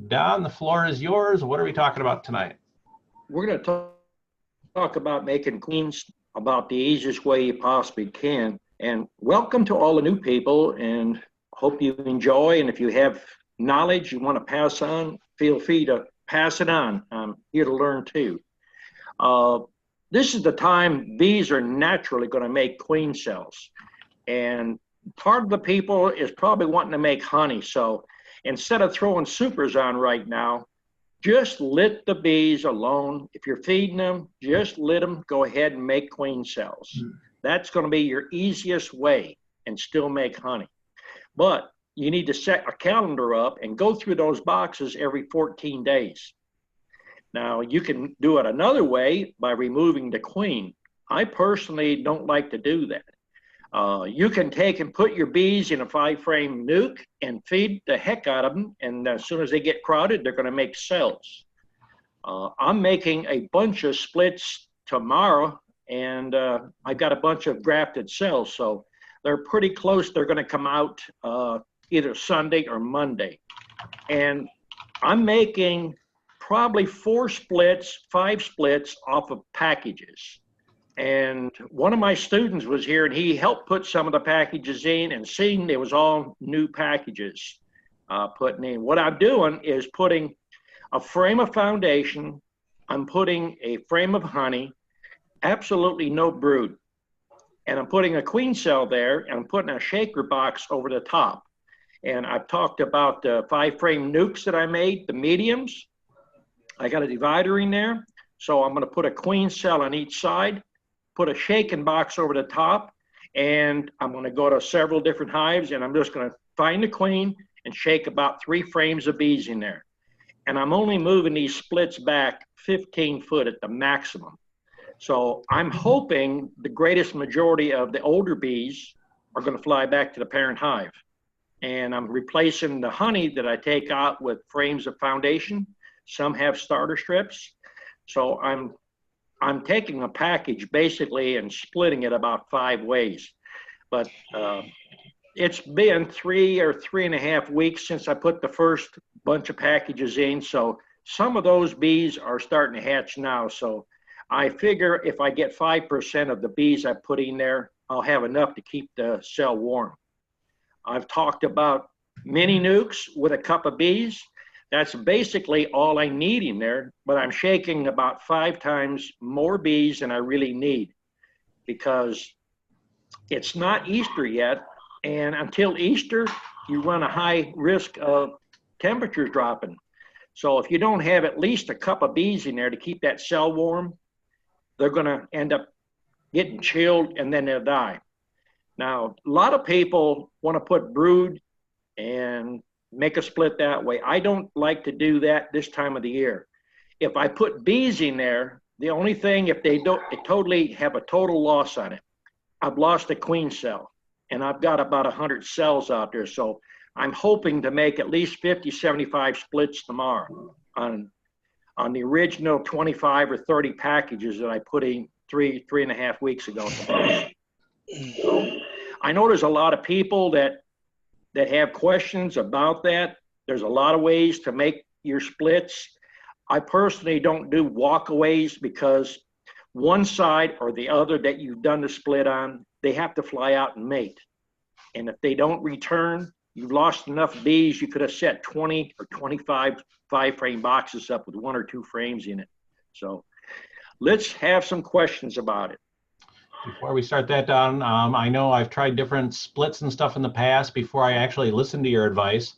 Don, the floor is yours. What are we talking about tonight? We're going to talk about making queens about the easiest way you possibly can. And welcome to all the new people, and hope you enjoy. And if you have knowledge you want to pass on, feel free to pass it on. I'm here to learn too. This is the time bees are naturally going to make queen cells. And part of the people is probably wanting to make honey. So instead of throwing supers on right now, just let the bees alone. If you're feeding them, just let them go ahead and make queen cells. That's going to be your easiest way and still make honey. But you need to set a calendar up and go through those boxes every 14 days. Now, you can do it another way by removing the queen. I personally don't like to do that. You can take and put your bees in a 5-frame nuke and feed the heck out of them. And as soon as they get crowded, they're going to make cells. I'm making a bunch of splits tomorrow, and I've got a bunch of grafted cells. So they're pretty close. They're going to come out either Sunday or Monday. And I'm making probably 4 splits, 5 splits off of packages. And one of my students was here, and he helped put some of the packages in, and seeing there was all new packages putting in. What I'm doing is putting a frame of foundation. I'm putting a frame of honey, absolutely no brood. And I'm putting a queen cell there, and I'm putting a shaker box over the top. And I've talked about the 5-frame nukes that I made, the mediums. I got a divider in there. So I'm going to put a queen cell on each side, put a shaking box over the top, and I'm going to go to several different hives, and I'm just going to find the queen and shake about 3 frames of bees in there. And I'm only moving these splits back 15 foot at the maximum. So I'm hoping the greatest majority of the older bees are going to fly back to the parent hive. And I'm replacing the honey that I take out with frames of foundation. Some have starter strips. So I'm taking a package basically and splitting it about 5 ways. But it's been 3 or 3.5 weeks since I put the first bunch of packages in. So some of those bees are starting to hatch now. So I figure if I get 5% of the bees I put in there, I'll have enough to keep the cell warm. I've talked about mini nukes with a cup of bees. That's basically all I need in there, but I'm shaking about 5 times more bees than I really need, because it's not Easter yet. And until Easter, you run a high risk of temperatures dropping. So if you don't have at least a cup of bees in there to keep that cell warm, they're going to end up getting chilled and then they'll die. Now, a lot of people want to put brood and make a split that way. I don't like to do that this time of the year. If I put bees in there, the only thing, if they totally have a total loss on it, I've lost a queen cell, and I've got about 100 cells out there. So I'm hoping to make at least 50, 75 splits tomorrow on the original 25 or 30 packages that I put in 3.5 weeks ago. So I know there's a lot of people that have questions about that. There's a lot of ways to make your splits. I personally don't do walkaways, because one side or the other that you've done the split on, they have to fly out and mate. And if they don't return, you've lost enough bees. You could have set 20 or 25 5-frame boxes up with 1 or 2 frames in it. So let's have some questions about it. Before we start that, Don, I know I've tried different splits and stuff in the past before I actually listened to your advice.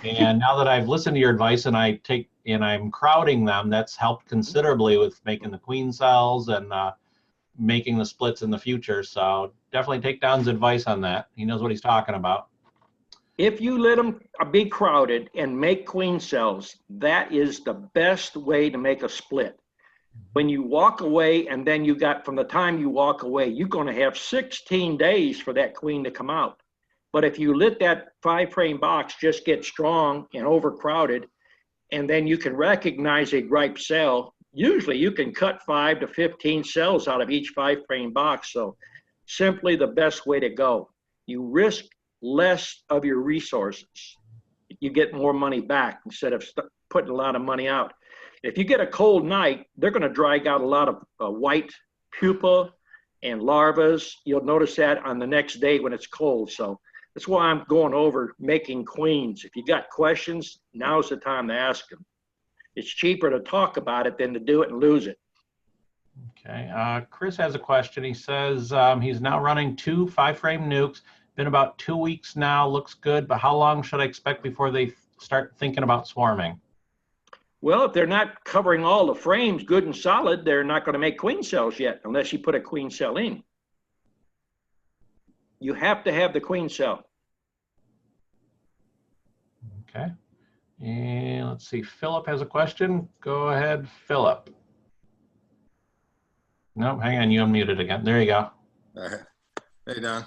And now that I've listened to your advice and I'm crowding them, that's helped considerably with making the queen cells and making the splits in the future. So definitely take Don's advice on that. He knows what he's talking about. If you let them be crowded and make queen cells, that is the best way to make a split. When you walk away, and then from the time you walk away, you're going to have 16 days for that queen to come out. But if you let that 5-frame box just get strong and overcrowded, and then you can recognize a ripe cell, usually you can cut 5 to 15 cells out of each 5-frame box. So simply the best way to go. You risk less of your resources. you get more money back instead of putting a lot of money out. If you get a cold night, they're going to drag out a lot of white pupa and larvas. You'll notice that on the next day when it's cold. So that's why I'm going over making queens. If you got questions, now's the time to ask them. It's cheaper to talk about it than to do it and lose it. Okay, Chris has a question. He says he's now running 2 5-frame nukes. Been about 2 weeks now, looks good, but how long should I expect before they start thinking about swarming? Well, if they're not covering all the frames good and solid, they're not going to make queen cells yet unless you put a queen cell in. You have to have the queen cell. Okay, and let's see, Philip has a question. Go ahead, Philip. No, hang on, you unmuted again. There you go. All right. Hey, Don.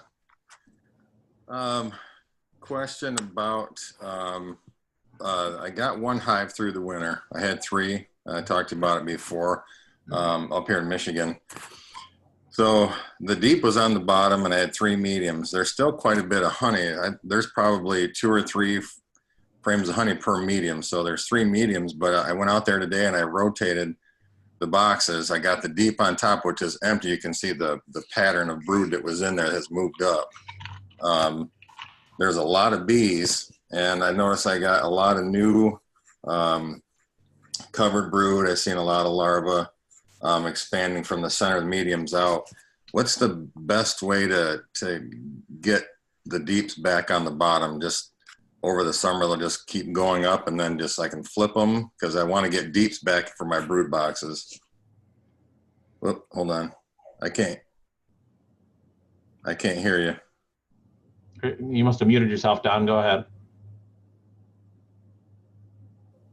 Question about, I got one hive through the winter. I had 3. I talked to you about it before, up here in Michigan. So the deep was on the bottom and I had 3 mediums. There's still quite a bit of honey. There's probably 2 or 3 frames of honey per medium. So there's 3 mediums, but I went out there today and I rotated the boxes. I got the deep on top, which is empty. You can see the pattern of brood that was in there has moved up. There's a lot of bees, and I noticed I got a lot of new covered brood. I've seen a lot of larvae expanding from the center of the mediums out. What's the best way to get the deeps back on the bottom? Just over the summer, they'll just keep going up, and then just I can flip them because I want to get deeps back for my brood boxes. Whoop, hold on. I can't hear you. You must have muted yourself, Don. Go ahead.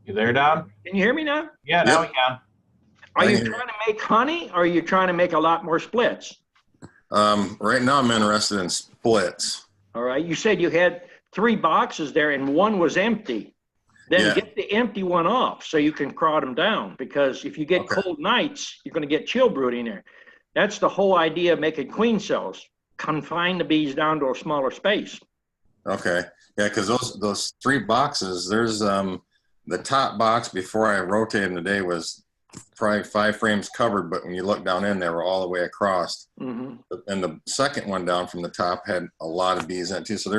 You there, Don? Can you hear me now? Yeah, now we can. Are you trying to make honey or are you trying to make a lot more splits? Right now I'm interested in splits. All right. You said you had 3 boxes there and one was empty. Then get the empty one off so you can crowd them down, because if you get cold nights, you're going to get chill brooding there. That's the whole idea of making queen cells. Confine the bees down to a smaller space. Okay. Yeah, because those 3 boxes, there's the top box before I rotated today was probably 5 frames covered, but when you look down in, they were all the way across. And the second one down from the top had a lot of bees in it too. So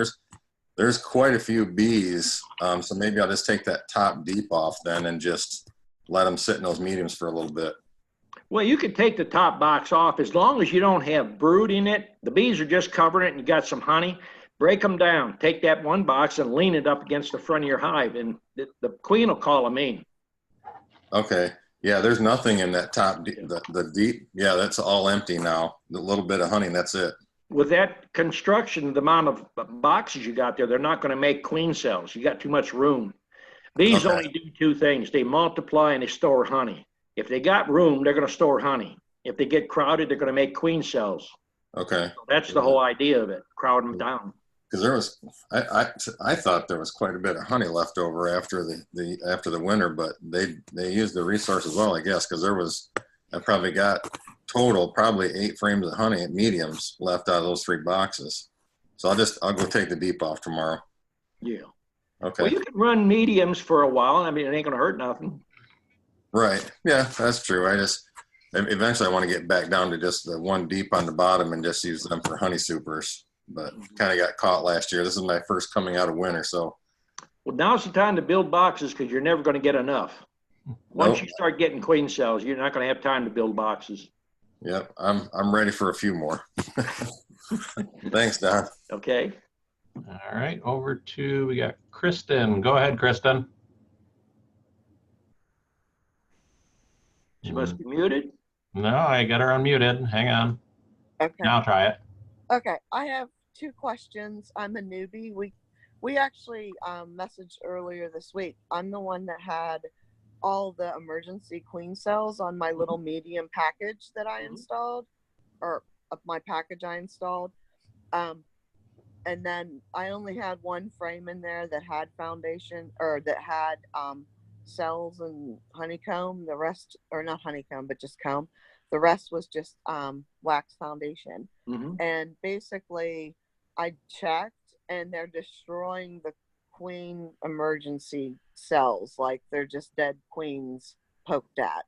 there's quite a few bees. So maybe I'll just take that top deep off then and just let them sit in those mediums for a little bit. Well, you could take the top box off as long as you don't have brood in it. The bees are just covering it and you got some honey. Break them down. Take that one box and lean it up against the front of your hive, and the queen will call them in. Okay. Yeah, there's nothing in that top, the deep. Yeah, that's all empty now. The little bit of honey, that's it. With that construction, the amount of boxes you got there, they're not going to make queen cells. You got too much room. Bees only do 2 things. They multiply and they store honey. If they got room, they're going to store honey. If they get crowded, they're going to make queen cells. Okay. So that's the whole idea of it, crowd them down. Because there was, I thought there was quite a bit of honey left over after the winter, but they used the resources well, I guess, because I probably got total probably 8 frames of honey at mediums left out of those 3 boxes. So I'll go take the deep off tomorrow. Yeah. Okay. Well, you can run mediums for a while. I mean, it ain't going to hurt nothing. Right. Yeah, that's true. Eventually I want to get back down to just the 1 deep on the bottom and just use them for honey supers, but kind of got caught last year. This is my first coming out of winter. So. Well, now's the time to build boxes because you're never going to get enough. Once you start getting queen cells, you're not going to have time to build boxes. Yep. I'm ready for a few more. Thanks, Don. Okay. All right, we got Kristen. Go ahead, Kristen. She must be muted. No, I got her unmuted. Hang on. Okay. Now try it. Okay. I have 2 questions. I'm a newbie. We actually messaged earlier this week. I'm the one that had all the emergency queen cells on my little medium package that I installed, or my package I installed. And then I only had 1 frame in there that had foundation, or that had cells and honeycomb. The rest, or not honeycomb, but just comb. The rest was just wax foundation. And basically I checked and they're destroying the queen emergency cells, like they're just dead queens poked at.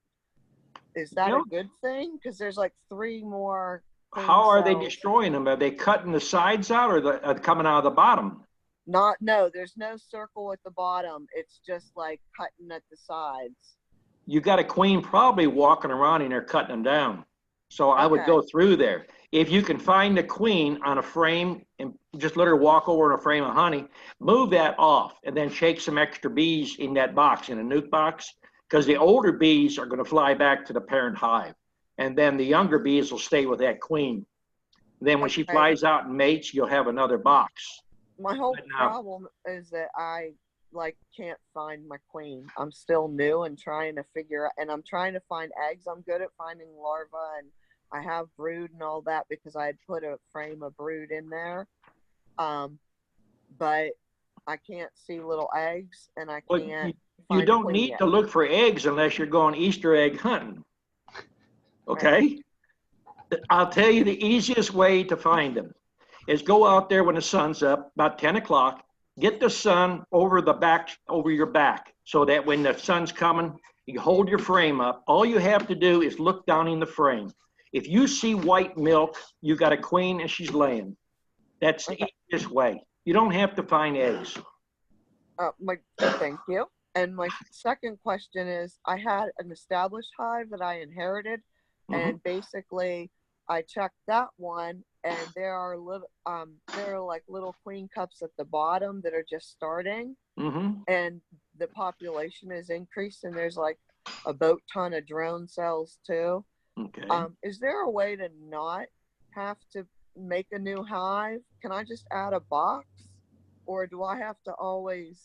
Is that a good thing? Because there's like 3 more queen How are they cells. destroying them? Are they cutting the sides out, or are they coming out of the bottom? No, there's no circle at the bottom. It's just like cutting at the sides. You got a queen probably walking around and they're cutting them down. So I would go through there. If you can find the queen on a frame and just let her walk over in a frame of honey, move that off and then shake some extra bees in that box, in a nuke box, because the older bees are going to fly back to the parent hive. And then the younger bees will stay with that queen. Then when she flies out and mates, you'll have another box. My whole problem is that I can't find my queen. I'm still new and trying to figure out, and I'm trying to find eggs. I'm good at finding larvae, and I have brood and all that because I had put a frame of brood in there. But I can't see little eggs, and I can't. You don't need to look for eggs unless you're going Easter egg hunting. Okay? I'll tell you the easiest way to find them is go out there when the sun's up, about 10 o'clock, get the sun over your back, so that when the sun's coming, you hold your frame up. All you have to do is look down in the frame. If you see white milk, you got a queen and she's laying. That's the easiest way. You don't have to find eggs. Thank you. And my second question is, I had an established hive that I inherited, and basically I checked that one, and there are like little queen cups at the bottom that are just starting, and the population is increased, and there's like a boat ton of drone cells too. Okay. Is there a way to not have to make a new hive? Can I just add a box, or do I have to always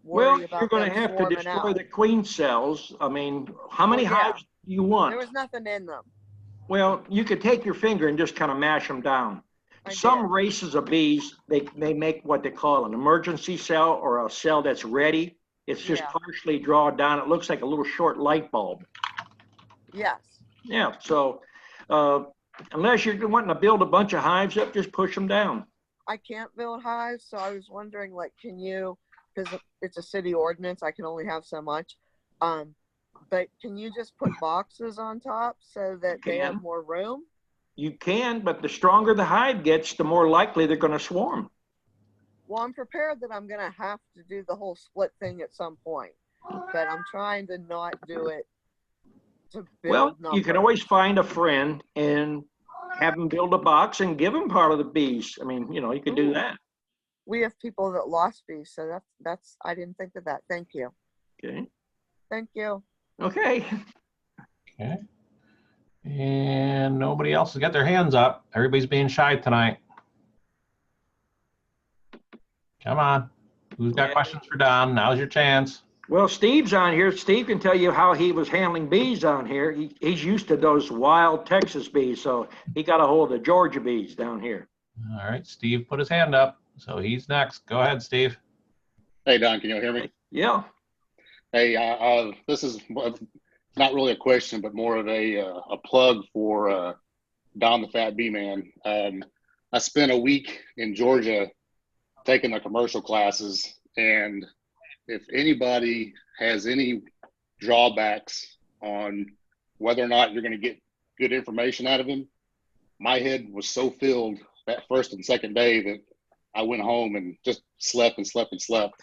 worry about? You're going to have to destroy the queen cells. I mean, how many hives do you want? There was nothing in them. Well, you could take your finger and just kind of mash them down. Some races of bees, they make what they call an emergency cell, or a cell that's ready. It's just partially drawn down. It looks like a little short light bulb. Yes. Yeah, so unless you're wanting to build a bunch of hives up, just push them down. I can't build hives, so I was wondering, like, can you, because it's a city ordinance, I can only have so much. But can you just put boxes on top so that they have more room? You can, but the stronger the hive gets, the more likely they're going to swarm. Well, I'm prepared that I'm going to have to do the whole split thing at some point, but I'm trying to not do it to build numbers. You can always find a friend and have them build a box and give them part of the bees. I mean, you can do that. We have people that lost bees, so that's I didn't think of that. Thank you. Okay. Thank you. Okay. Okay. And nobody else has got their hands up. Everybody's being shy tonight. Come on. Who's got questions for Don? Now's your chance. Well, Steve's on here. Steve can tell you how he was handling bees on here. He's used to those wild Texas bees, so he got a hold of the Georgia bees down here. All right, Steve put his hand up, so he's next. Go ahead, Steve. Hey, Don, can you hear me? Yeah. Hey, this is not really a question, but more of a plug for Don the Fat Bee Man. I spent a week in Georgia taking the commercial classes, and if anybody has any drawbacks on whether or not you're going to get good information out of him, my head was so filled that first and second day that I went home and just slept and slept and slept.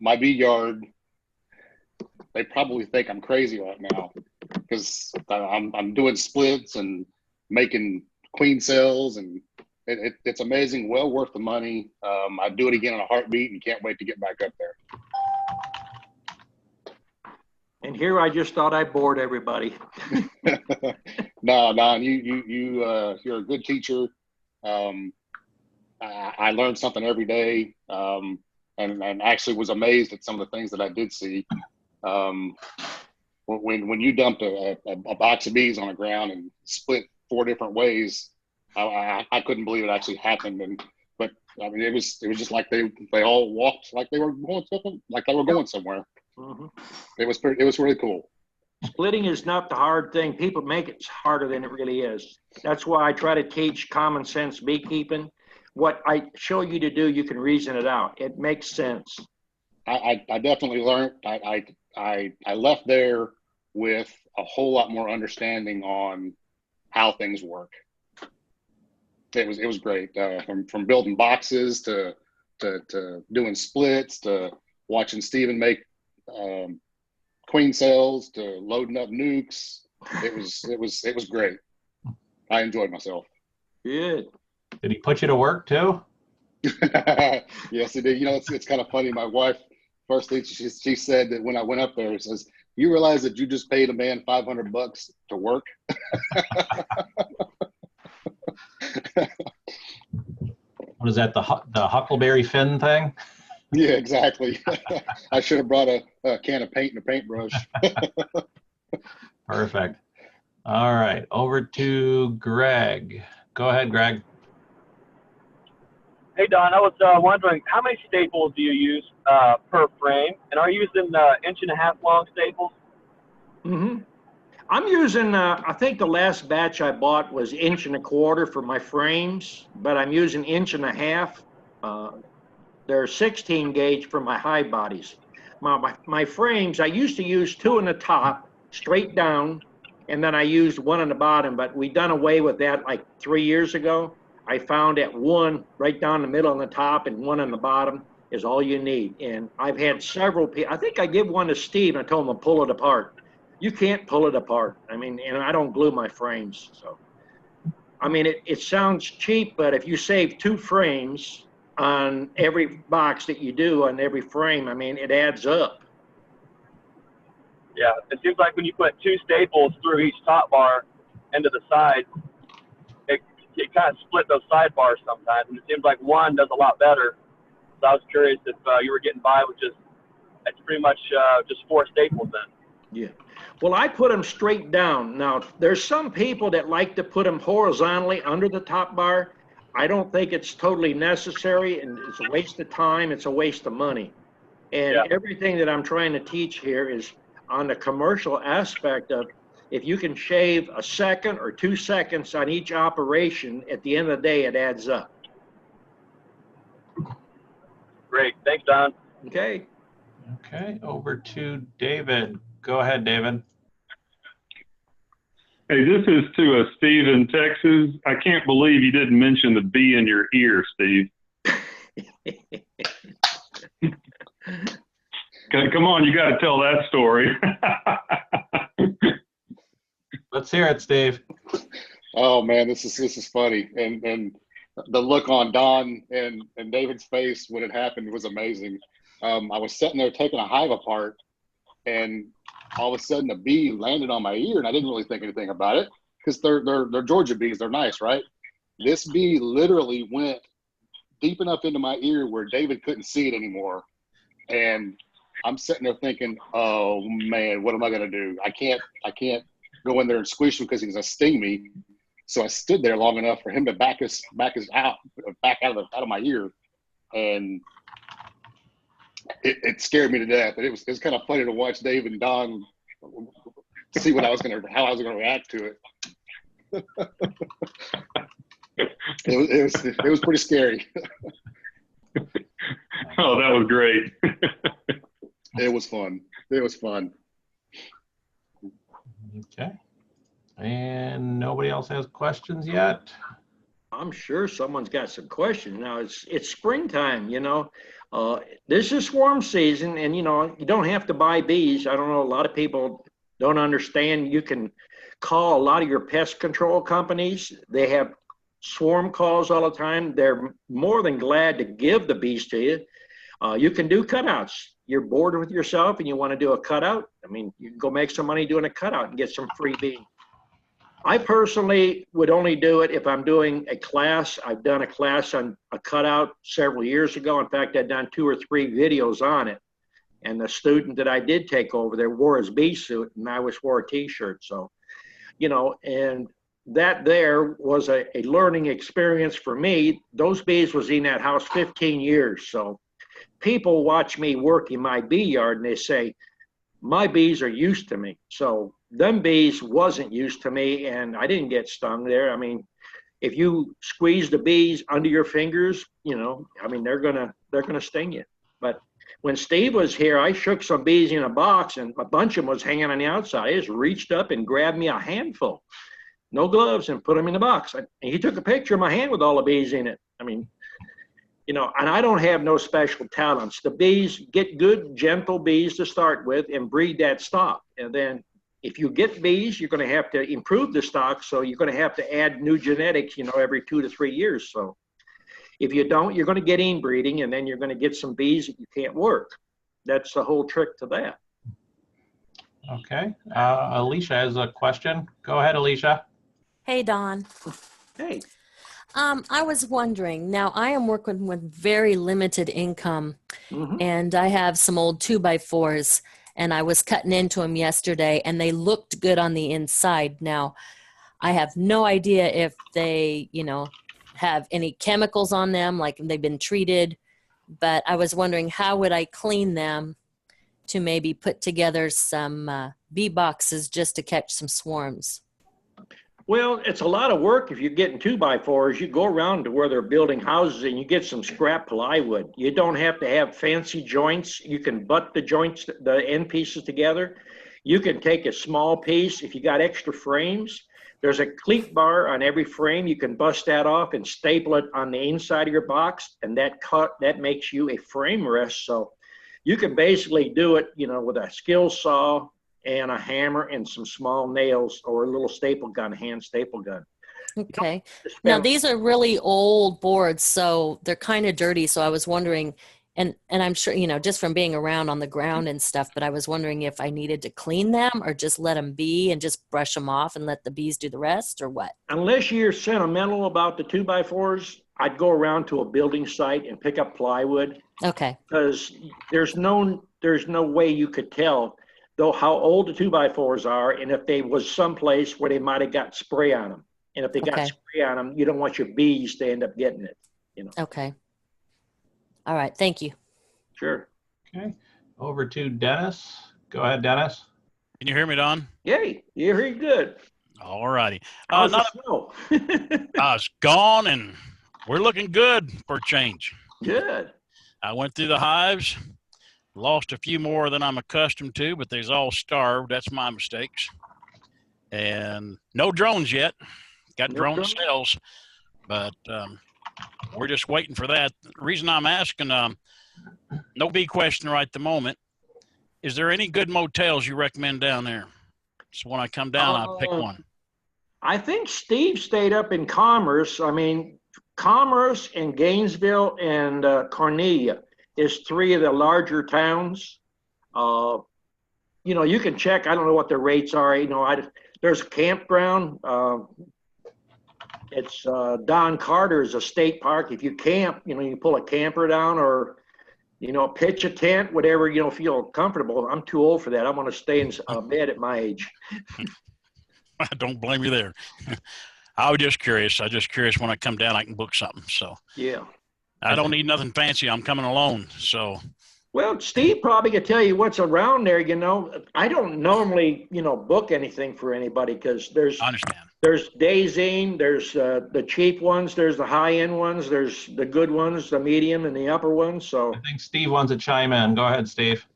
My bee yard, they probably think I'm crazy right now because I'm doing splits and making queen cells, and it's amazing, well worth the money. I'd do it again in a heartbeat and can't wait to get back up there. And here I just thought I bored everybody. No, Don, you're a good teacher. I learned something every day, and actually was amazed at some of the things that I did see. When you dumped a box of bees on the ground and split 4 different ways, I couldn't believe it actually happened. But I mean, it was just like they all walked like they were going somewhere. Mm-hmm. It was really cool. Splitting is not the hard thing. People make it harder than it really is. That's why I try to teach common sense beekeeping. what I show you to do, you can reason it out. It makes sense. I definitely learned. I left there with a whole lot more understanding on how things work. It was great. From building boxes to doing splits to watching Steven make queen cells to loading up nukes. It was great. I enjoyed myself. Good. Did he put you to work too? Yes, he did. You know, it's kind of funny. My wife, first thing she said that when I went up there, says, "You realize that you just paid a man $500 to work?" What is that? The Huckleberry Finn thing? Yeah, exactly. I should have brought a can of paint and a paintbrush. Perfect. All right, over to Greg. Go ahead, Greg. Hey, Don, I was wondering, how many staples do you use per frame? And are you using 1.5-inch long staples? Mm-hmm. I'm using, I think the last batch I bought was 1.25 inches for my frames, but I'm using 1.5 inches. They're 16 gauge for my high bodies. My frames, I used to use 2 in the top, straight down, and then I used 1 in the bottom, but we done away with that like 3 years ago. I found that 1 right down the middle on the top and 1 on the bottom is all you need. And I've had several people, I think I give one to Steve and I told him to pull it apart. You can't pull it apart. I mean, and I don't glue my frames. So, I mean, it sounds cheap, but if you save 2 frames on every box that you do on every frame, I mean, it adds up. Yeah, it seems like when you put 2 staples through each top bar into the side, it kind of split those sidebars sometimes, and it seems like 1 does a lot better. So I was curious if you were getting by with it's pretty much just 4 staples then. Yeah. Well, I put them straight down. Now, there's some people that like to put them horizontally under the top bar. I don't think it's totally necessary, and it's a waste of time. It's a waste of money. And Yeah. everything that I'm trying to teach here is on the commercial aspect of if you can shave a second or 2 seconds on each operation, at the end of the day, it adds up. Great. Thanks, Don. Okay. Okay, over to David. Go ahead, David. Hey, this is to Steve in Texas. I can't believe you didn't mention the bee in your ear, Steve. Come on, you got to tell that story. Let's hear it, Steve. Oh man, this is funny, and the look on Don and David's face when it happened was amazing. I was sitting there taking a hive apart, and all of a sudden a bee landed on my ear, and I didn't really think anything about it because they're Georgia bees. They're nice, right? This bee literally went deep enough into my ear where David couldn't see it anymore, and I'm sitting there thinking, oh man, what am I gonna do? I can't go in there and squish him because he's gonna sting me. So I stood there long enough for him to back out of my ear, and it scared me to death. And it was kind of funny to watch Dave and Don see how I was gonna react to it. It was pretty scary. Oh, that was great. It was fun. It was fun. Okay. And nobody else has questions yet? I'm sure someone's got some questions. Now it's springtime, you know. This is swarm season, and you know, you don't have to buy bees. I don't know, a lot of people don't understand. You can call a lot of your pest control companies. They have swarm calls all the time. They're more than glad to give the bees to you. You can do cutouts. You're bored with yourself and you want to do a cutout. I mean, you can go make some money doing a cutout and get some free bees. I personally would only do it if I'm doing a class. I've done a class on a cutout several years ago. In fact, I've done 2 or 3 videos on it. And the student that I did take over there wore his bee suit and I wore a t-shirt. So, you know, and that there was a learning experience for me. Those bees was in that house 15 years. So people watch me work in my bee yard and they say, my bees are used to me. So them bees wasn't used to me and I didn't get stung there. I mean, if you squeeze the bees under your fingers, I mean, they're gonna sting you. But when Steve was here, I shook some bees in a box, and a bunch of them was hanging on the outside. I just reached up and grabbed me a handful, no gloves, and put them in the box. And he took a picture of my hand with all the bees in it. I mean, and I don't have no special talents. The bees, get good, gentle bees to start with and breed that stock. And then if you get bees, you're going to have to improve the stock. So you're going to have to add new genetics, every 2 to 3 years. So if you don't, you're going to get inbreeding, and then you're going to get some bees that you can't work. That's the whole trick to that. Okay. Alicia has a question. Go ahead, Alicia. Hey, Don. Hey. I was wondering, now I am working with very limited income, and I have some old 2x4s, and I was cutting into them yesterday, and they looked good on the inside. Now, I have no idea if they, have any chemicals on them, like they've been treated, but I was wondering how would I clean them to maybe put together some bee boxes just to catch some swarms. Well, it's a lot of work if you're getting 2x4s. You go around to where they're building houses and you get some scrap plywood. You don't have to have fancy joints. You can butt the joints, the end pieces together. You can take a small piece. If you got extra frames, there's a cleat bar on every frame. You can bust that off and staple it on the inside of your box, and that makes you a frame rest. So you can basically do it, with a skill saw and a hammer and some small nails or a little staple gun, hand staple gun. Okay. Now these are really old boards, so they're kind of dirty. So I was wondering, and I'm sure, just from being around on the ground and stuff, but I was wondering if I needed to clean them or just let them be and just brush them off and let the bees do the rest, or what? Unless you're sentimental about the 2x4s, I'd go around to a building site and pick up plywood. Okay. Because there's no way you could tell though how old the 2x4s are, and if they was someplace where they might have got spray on them. And if they got spray on them, you don't want your bees to end up getting it. Okay. All right. Thank you. Sure. Okay. Over to Dennis. Go ahead, Dennis. Can you hear me, Don? Yay. You hear you good. All righty. How's the snow? It's gone, and we're looking good for a change. Good. I went through the hives, lost a few more than I'm accustomed to, but they's all starved. That's my mistakes. And no drones yet. Got drone cells, but we're just waiting for that. The reason I'm asking, no big question right at the moment. Is there any good motels you recommend down there? So when I come down, I pick one. I think Steve stayed up in Commerce. I mean, Commerce and Gainesville and Cornelia is 3 of the larger towns. You can check. I don't know what the rates are. There's a campground. It's Don Carter's a state park. If you camp, you pull a camper down or, pitch a tent, whatever, feel comfortable. I'm too old for that. I want to stay in bed at my age. I don't blame you there. I was just curious. When I come down, I can book something. So yeah, I don't need nothing fancy. I'm coming alone. So. Well, Steve probably could tell you what's around there. I don't normally, book anything for anybody because I understand. There's Daisy, there's the cheap ones, there's the high-end ones, there's the good ones, the medium and the upper ones. So I think Steve wants to chime in. Go ahead, Steve.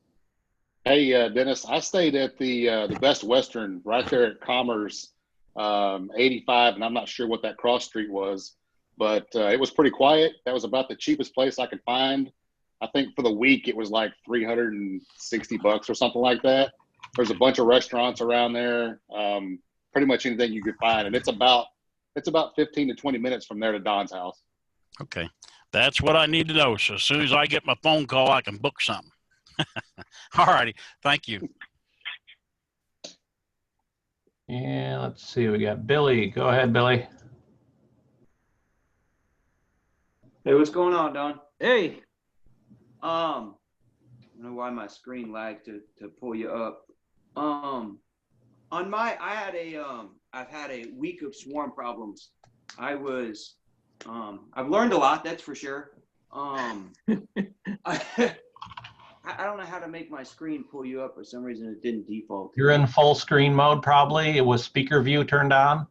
Hey, Dennis, I stayed at the Best Western right there at Commerce, 85, and I'm not sure what that cross street was, but it was pretty quiet. That was about the cheapest place I could find. I think for the week it was like $360 or something like that. There's a bunch of restaurants around there, pretty much anything you could find, and it's about 15 to 20 minutes from there to Don's house. Okay, that's what I need to know. So as soon as I get my phone call, I can book something. All righty, thank you. And let's see, we got Billy. Go ahead, Billy. Hey, what's going on, Don? Hey. I don't know why my screen lagged to pull you up. I've had a week of swarm problems. I've learned a lot, that's for sure. I don't know how to make my screen pull you up. For some reason, it didn't default. You're in full screen mode, probably. It was speaker view turned on.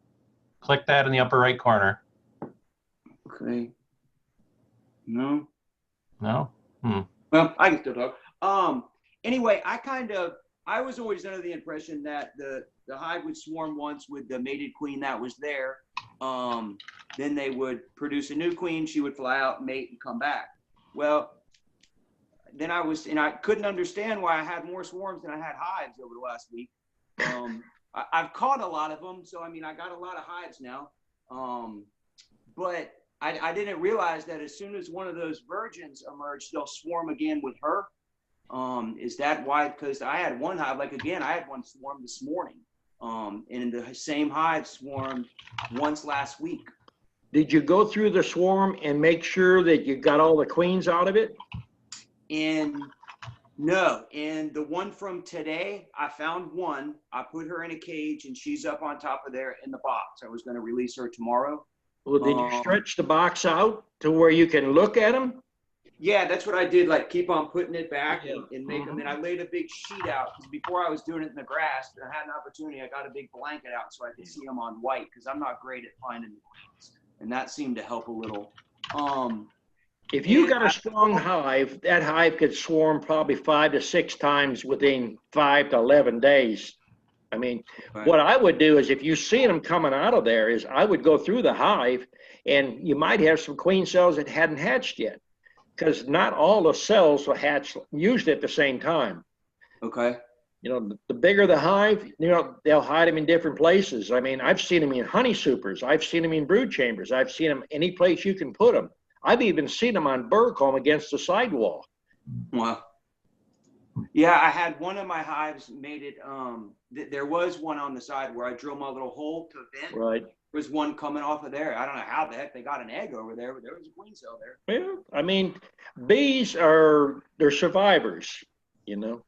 Click that in the upper right corner. Okay. No. No? Well, I can still talk. Anyway, I was always under the impression that the hive would swarm once with the mated queen that was there. Then they would produce a new queen. She would fly out, mate, and come back. Well, then I couldn't understand why I had more swarms than I had hives over the last week. I've caught a lot of them, so I mean, I got a lot of hives now. But I didn't realize that as soon as one of those virgins emerge, they'll swarm again with her. Is that why? Because I had one hive, like again, I had one swarm this morning. And the same hive swarmed once last week. Did you go through the swarm and make sure that you got all the queens out of it? And no, and the one from today, I found one. I put her in a cage and she's up on top of there in the box. I was going to release her tomorrow. Well, did you stretch the box out to where you can look at them? Yeah, that's what I did. Like keep on putting it back and make them. And I laid a big sheet out because before I was doing it in the grass, I had an opportunity. I got a big blanket out so I could see them on white because I'm not great at finding the queens, and that seemed to help a little. If you got a strong hive, that hive could swarm probably 5 to 6 times within 5 to 11 days. I mean, what I would do is if you see them coming out of there is I would go through the hive and you might have some queen cells that hadn't hatched yet because not all the cells will hatch usually at the same time. Okay. You know, the bigger the hive, you know, they'll hide them in different places. I mean, I've seen them in honey supers. I've seen them in brood chambers. I've seen them any place you can put them. I've even seen them on burr comb against the sidewall. Wow. Yeah, I had one of my hives made it. There was one on the side where I drilled my little hole to vent. Right. There was one coming off of there. I don't know how the heck they got an egg over there, but there was a queen cell there. Yeah, I mean, bees they're survivors, you know.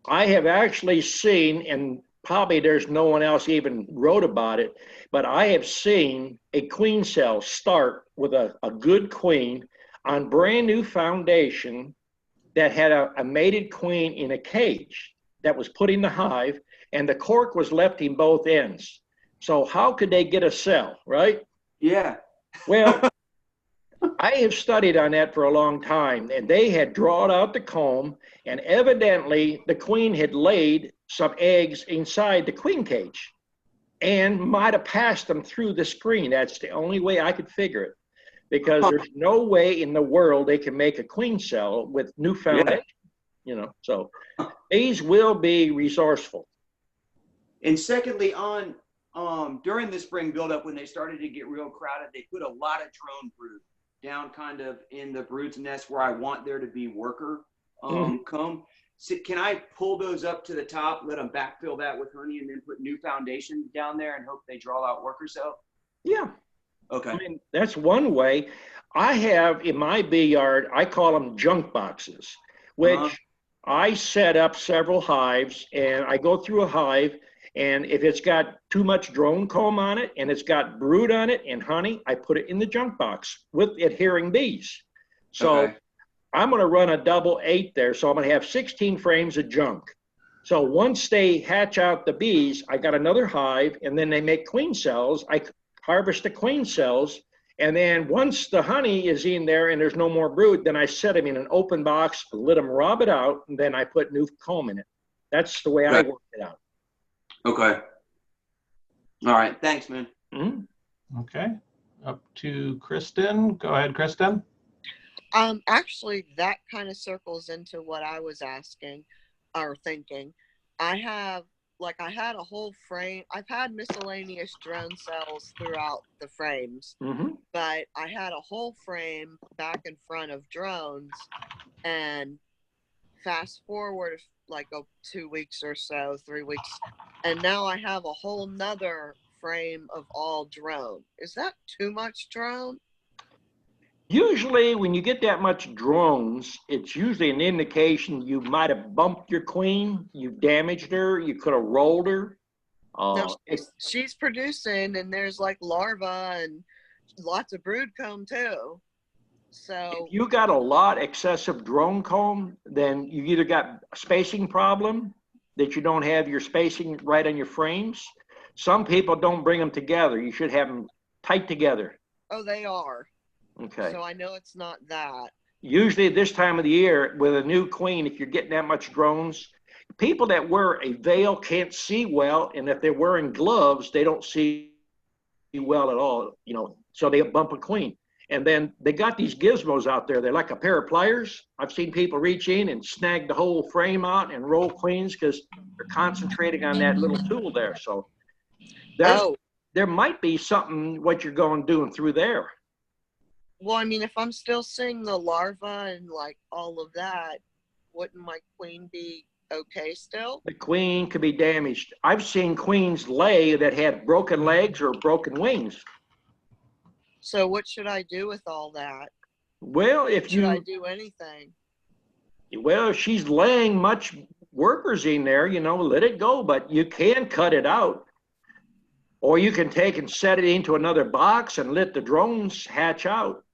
I have actually seen, and probably there's no one else even wrote about it, but I have seen a queen cell start with a good queen on brand new foundation that had a mated queen in a cage that was put in the hive, and the cork was left in both ends. So how could they get a cell, right? Yeah. Well, I have studied on that for a long time, and they had drawn out the comb, and evidently the queen had laid some eggs inside the queen cage and might have passed them through the screen. That's the only way I could figure it, because there's no way in the world they can make a queen cell with new foundation, you know. So these will be resourceful. And secondly, during the spring buildup, when they started to get real crowded, they put a lot of drone brood down kind of in the brood's nest where I want there to be worker comb. So can I pull those up to the top, let them backfill that with honey, and then put new foundation down there and hope they draw out worker cell? Yeah. Okay. I mean, that's one way. I have in my bee yard, I call them junk boxes, which I set up several hives, and I go through a hive, and if it's got too much drone comb on it and it's got brood on it and honey, I put it in the junk box with adhering bees. So I'm going to run a double 8 there. So I'm going to have 16 frames of junk. So once they hatch out the bees, I got another hive, and then they make queen cells. I harvest the queen cells. And then once the honey is in there and there's no more brood, then I set them in an open box, let them rob it out, and then I put new comb in it. That's the way I work it out. Okay. All right. Thanks, man. Okay. Up to Kristen. Go ahead, Kristen. Actually, that kind of circles into what I was asking or thinking. I had a whole frame. I've had miscellaneous drone cells throughout the frames, but I had a whole frame back in front of drones, and fast forward like 2 weeks or so, 3 weeks, and now I have a whole nother frame of all drone. Is that too much drone? Usually when you get that much drones, it's usually an indication you might have bumped your queen, you damaged her, you could have rolled her. No, she's producing, and there's like larvae and lots of brood comb too. So if you got a lot excessive drone comb, then you either got a spacing problem, that you don't have your spacing right on your frames. Some people don't bring them together. You should have them tight together. Oh, they are. Okay. So I know it's not that. Usually this time of the year with a new queen, if you're getting that much drones, people that wear a veil can't see well. And if they're wearing gloves, they don't see well at all, you know, so they bump a queen. And then they got these gizmos out there. They're like a pair of pliers. I've seen people reach in and snag the whole frame out and roll queens because they're concentrating on that little tool there. So Oh, there might be something what you're going doing through there. well, I mean, if I'm still seeing the larva and like all of that, wouldn't my queen be okay still? The queen could be damaged. I've seen queens lay that had broken legs or broken wings. So what should I do with all that? Well, if Should I you, do anything? well, if she's laying much workers in there, you know, let it go, but you can cut it out. Or you can take and set it into another box and let the drones hatch out.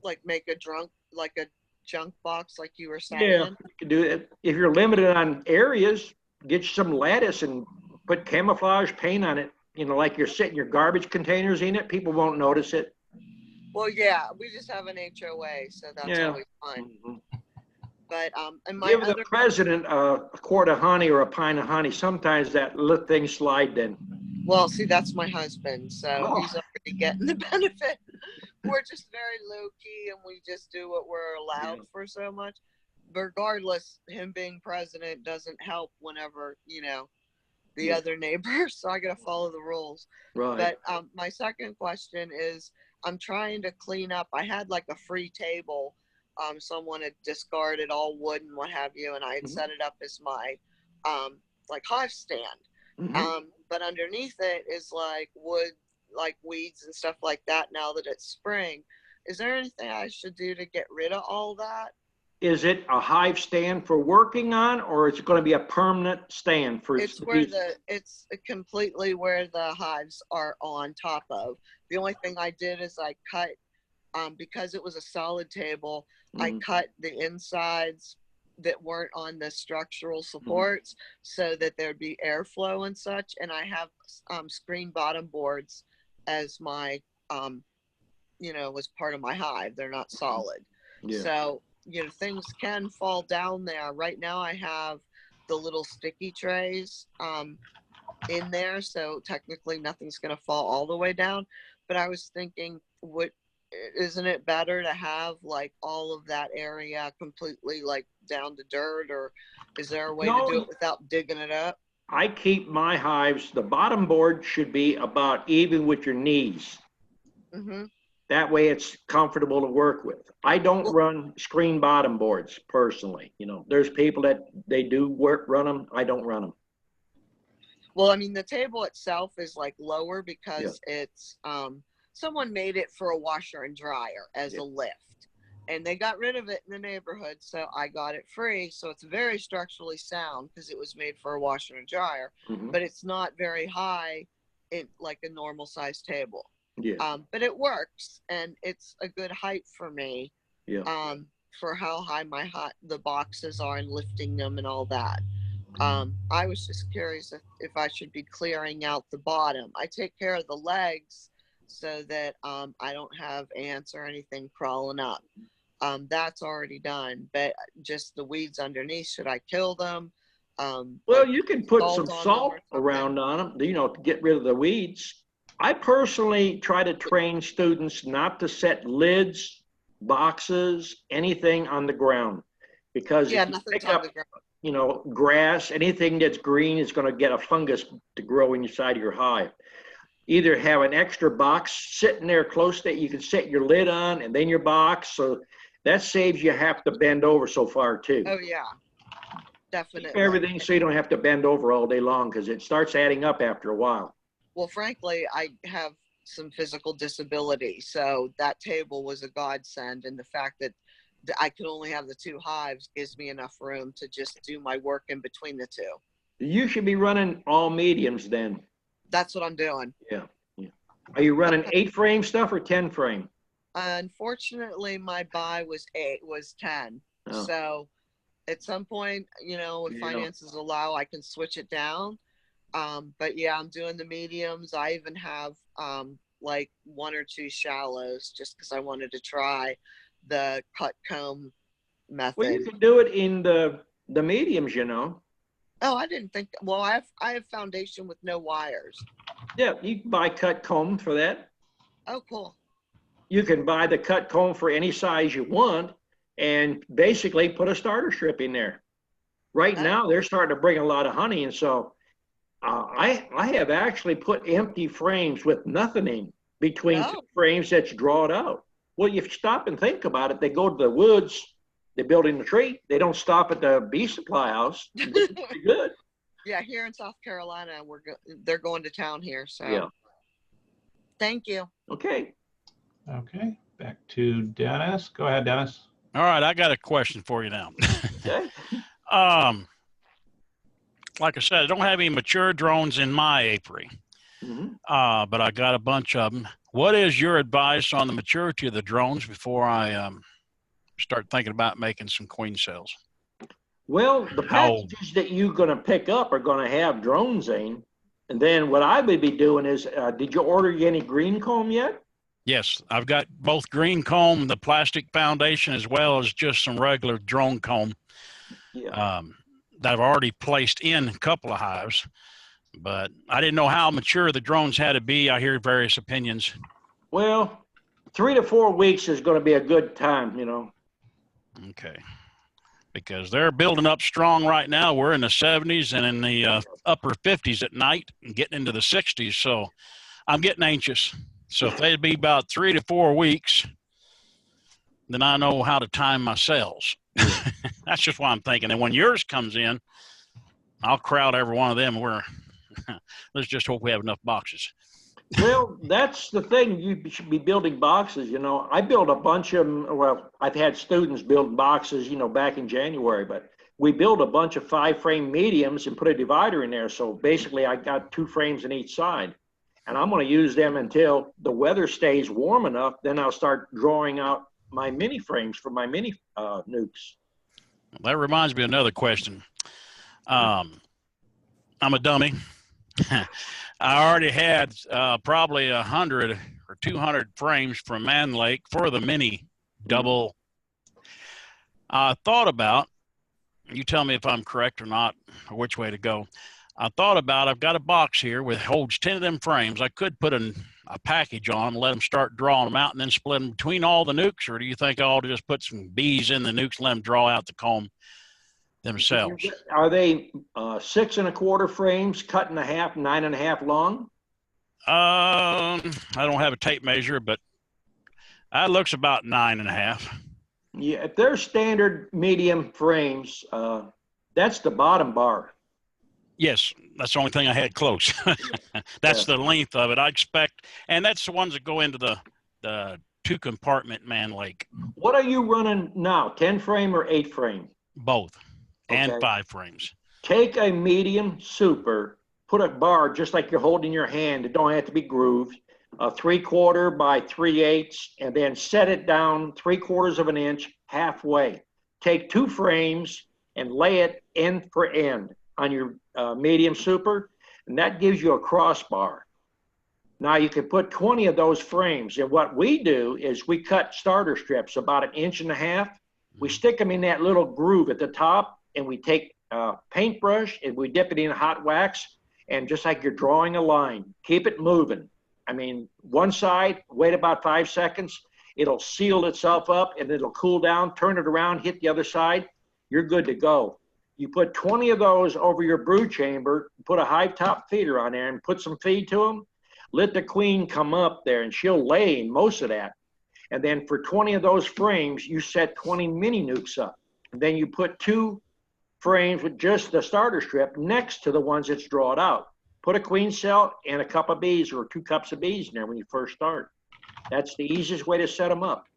Like make a junk box like you were saying? Yeah, you can do it. If you're limited on areas, get you some lattice and put camouflage paint on it. You know, like you're sitting your garbage containers in it. People won't notice it. Well, yeah, we just have an HOA, so that's Yeah. always fun. Mhm. But and my Give the other president a quart of honey or a pint of honey. Sometimes that let things slide then. well, see, that's my husband, so Oh. he's already getting the benefit. We're just very low key, and we just do what we're allowed for so much. Regardless, him being president doesn't help whenever the other neighbors. So I got to follow the rules. Right. But my second question is, I'm trying to clean up. I had like a free table. Someone had discarded all wood and what have you, and I had set it up as my like hive stand. But underneath it is like wood, like weeds and stuff like that. Now that it's spring, is there anything I should do to get rid of all that? Is it a hive stand for working on, or is it going to be a permanent stand for? It's completely where the hives are on top of. The only thing I did is I cut, because it was a solid table, I cut the insides that weren't on the structural supports so that there'd be airflow and such. And I have screen bottom boards as my, as part of my hive. They're not solid. Yeah. So, things can fall down there. Right now I have the little sticky trays in there. So technically nothing's going to fall all the way down. But I was thinking, isn't it better to have like all of that area completely like down to dirt, or is there a way to do it without digging it up? I keep my hives, the bottom board should be about even with your knees. That way it's comfortable to work with. I don't run screen bottom boards personally. There's people that they do run them. I don't run them. Well, I mean, the table itself is like lower because it's, someone made it for a washer and dryer as a lift, and they got rid of it in the neighborhood. So I got it free. So it's very structurally sound because it was made for a washer and dryer, but it's not very high in like a normal size table. But it works, and it's a good height for me. For how high the boxes are and lifting them and all that. I was just curious if I should be clearing out the bottom. I take care of the legs so that I don't have ants or anything crawling up. That's already done, but just the weeds underneath, should I kill them? Well, you can put some salt around on them, to get rid of the weeds. I personally try to train students not to set lids, boxes, anything on the ground, because if you pick up, grass, anything that's green is going to get a fungus to grow inside your hive. Either have an extra box sitting there close that you can set your lid on and then your box. So that saves you have to bend over so far too. Oh yeah, definitely. Keep everything so you don't have to bend over all day long, because it starts adding up after a while. Well, frankly, I have some physical disability, so that table was a godsend, and the fact that I could only have the two hives gives me enough room to just do my work in between the two. You should be running all mediums then. That's what I'm doing. Yeah. Are you running 8-frame stuff or 10-frame? Unfortunately, my buy was 10. Oh. So at some point, if finances allow, I can switch it down. But yeah, I'm doing the mediums. I even have like 1 or 2 shallows just because I wanted to try the cut comb method. Well, you can do it in the mediums, you know. Oh, I didn't think. Well, I have foundation with no wires. Yeah, you can buy cut comb for that. Oh, cool. You can buy the cut comb for any size you want and basically put a starter strip in there. Right now, they're starting to bring a lot of honey, and so I have actually put empty frames with nothing in between two frames that's drawn out. Well, you stop and think about it. They go to the woods, they're building the tree. They don't stop at the bee supply house. It's pretty good. Yeah, here in South Carolina, they're going to town here. So yeah. Thank you. Okay. Okay, back to Dennis. Go ahead, Dennis. All right, I got a question for you now. Okay. Like I said, I don't have any mature drones in my apiary, but I got a bunch of them. What is your advice on the maturity of the drones before I start thinking about making some queen cells? Well, the packages that you're going to pick up are going to have drones in. And then what I would be doing is, did you order any green comb yet? Yes, I've got both green comb, the plastic foundation, as well as just some regular drone comb. Yeah. That I've already placed in a couple of hives, but I didn't know how mature the drones had to be. I hear various opinions. Well, 3 to 4 weeks is going to be a good time, you know. Okay. Because they're building up strong right now. We're in the 70s and in the upper 50s at night and getting into the 60s. So I'm getting anxious. So if they'd be about 3 to 4 weeks, then I know how to time my cells. That's just what I'm thinking. And when yours comes in, I'll crowd every one of them. Let's just hope we have enough boxes. Well, that's the thing. You should be building boxes. You know, I built a bunch of them. Well, I've had students build boxes, you know, back in January, but we built a bunch of 5-frame mediums and put a divider in there. So basically I got 2 frames in each side, and I'm going to use them until the weather stays warm enough. Then I'll start drawing out my mini frames for my mini nukes. That reminds me of another question. I'm a dummy. I already had probably 100 or 200 frames from Man Lake for the mini double. I thought about, you tell me if I'm correct or not, or which way to go. I thought about, I've got a box here with holds 10 of them frames. I could put a package on them, let them start drawing them out, and then split them between all the nukes, or do you think I ought to just put some bees in the nukes and let them draw out the comb themselves? Are they 6 1/4 frames, cut in half, 9 1/2 long? I don't have a tape measure, but that looks about 9 1/2. Yeah, if they're standard medium frames, that's the bottom bar. Yes, that's the only thing I had close. That's the length of it. I expect, and that's the ones that go into the 2-compartment Man Lake. What are you running now, 10 frame or 8 frame? Both, and 5 frames. Take a medium super, put a bar just like you're holding your hand. It don't have to be grooved, 3/4 by 3/8, and then set it down 3/4 of an inch halfway. Take 2 frames and lay it end for end on your medium super, and that gives you a crossbar. Now you can put 20 of those frames, and what we do is we cut starter strips about 1.5 inches. We stick them in that little groove at the top, and we take a paintbrush and we dip it in hot wax, and just like you're drawing a line, keep it moving. I mean, one side, wait about 5 seconds, it'll seal itself up and it'll cool down, turn it around, hit the other side, you're good to go. You put 20 of those over your brood chamber, put a hive top feeder on there and put some feed to them. Let the queen come up there and she'll lay most of that. And then for 20 of those frames, you set 20 mini nukes up. And then you put 2 frames with just the starter strip next to the ones that's drawn out. Put a queen cell and a cup of bees or 2 cups of bees in there when you first start. That's the easiest way to set them up.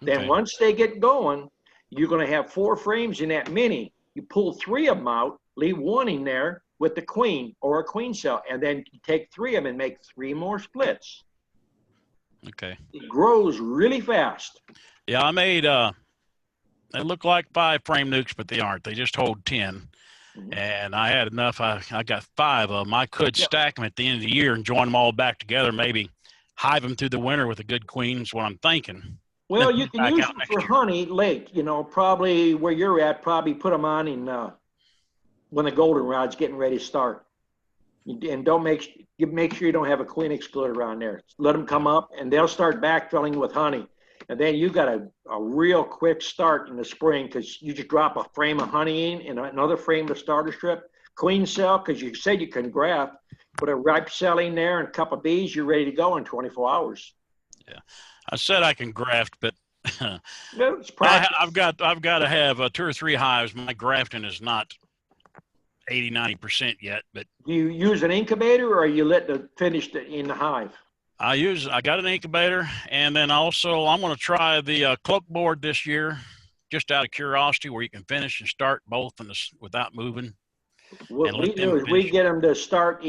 Okay. Then once they get going, you're going to have 4 frames in that mini. You pull 3 of them out, leave 1 in there with the queen or a queen cell, and then you take 3 of them and make 3 more splits. Okay. It grows really fast. Yeah, I made, they look like 5-frame nukes, but they aren't. They just hold 10. And I had enough. I got 5 of them. I could stack them at the end of the year and join them all back together, maybe hive them through the winter with a good queen is what I'm thinking. Well, Then you put can back use out them next for year. honey late, probably where you're at, probably put them on in when the goldenrod's getting ready to start. And don't make sure you don't have a queen excluder on there. Let them come up and they'll start backfilling with honey. And then you got a real quick start in the spring because you just drop a frame of honey in and another frame of starter strip. Queen cell, because you said you can graft, put a ripe cell in there and a couple of bees, you're ready to go in 24 hours. Yeah, I said I can graft, but It's practice. I've got to have 2 or 3 hives. My grafting is not 80-90% yet, but Do you use an incubator or you let the finished in the hive? I got an incubator, and then also I'm going to try the cloak board this year, just out of curiosity, where you can finish and start both without moving. What we do is we get them to start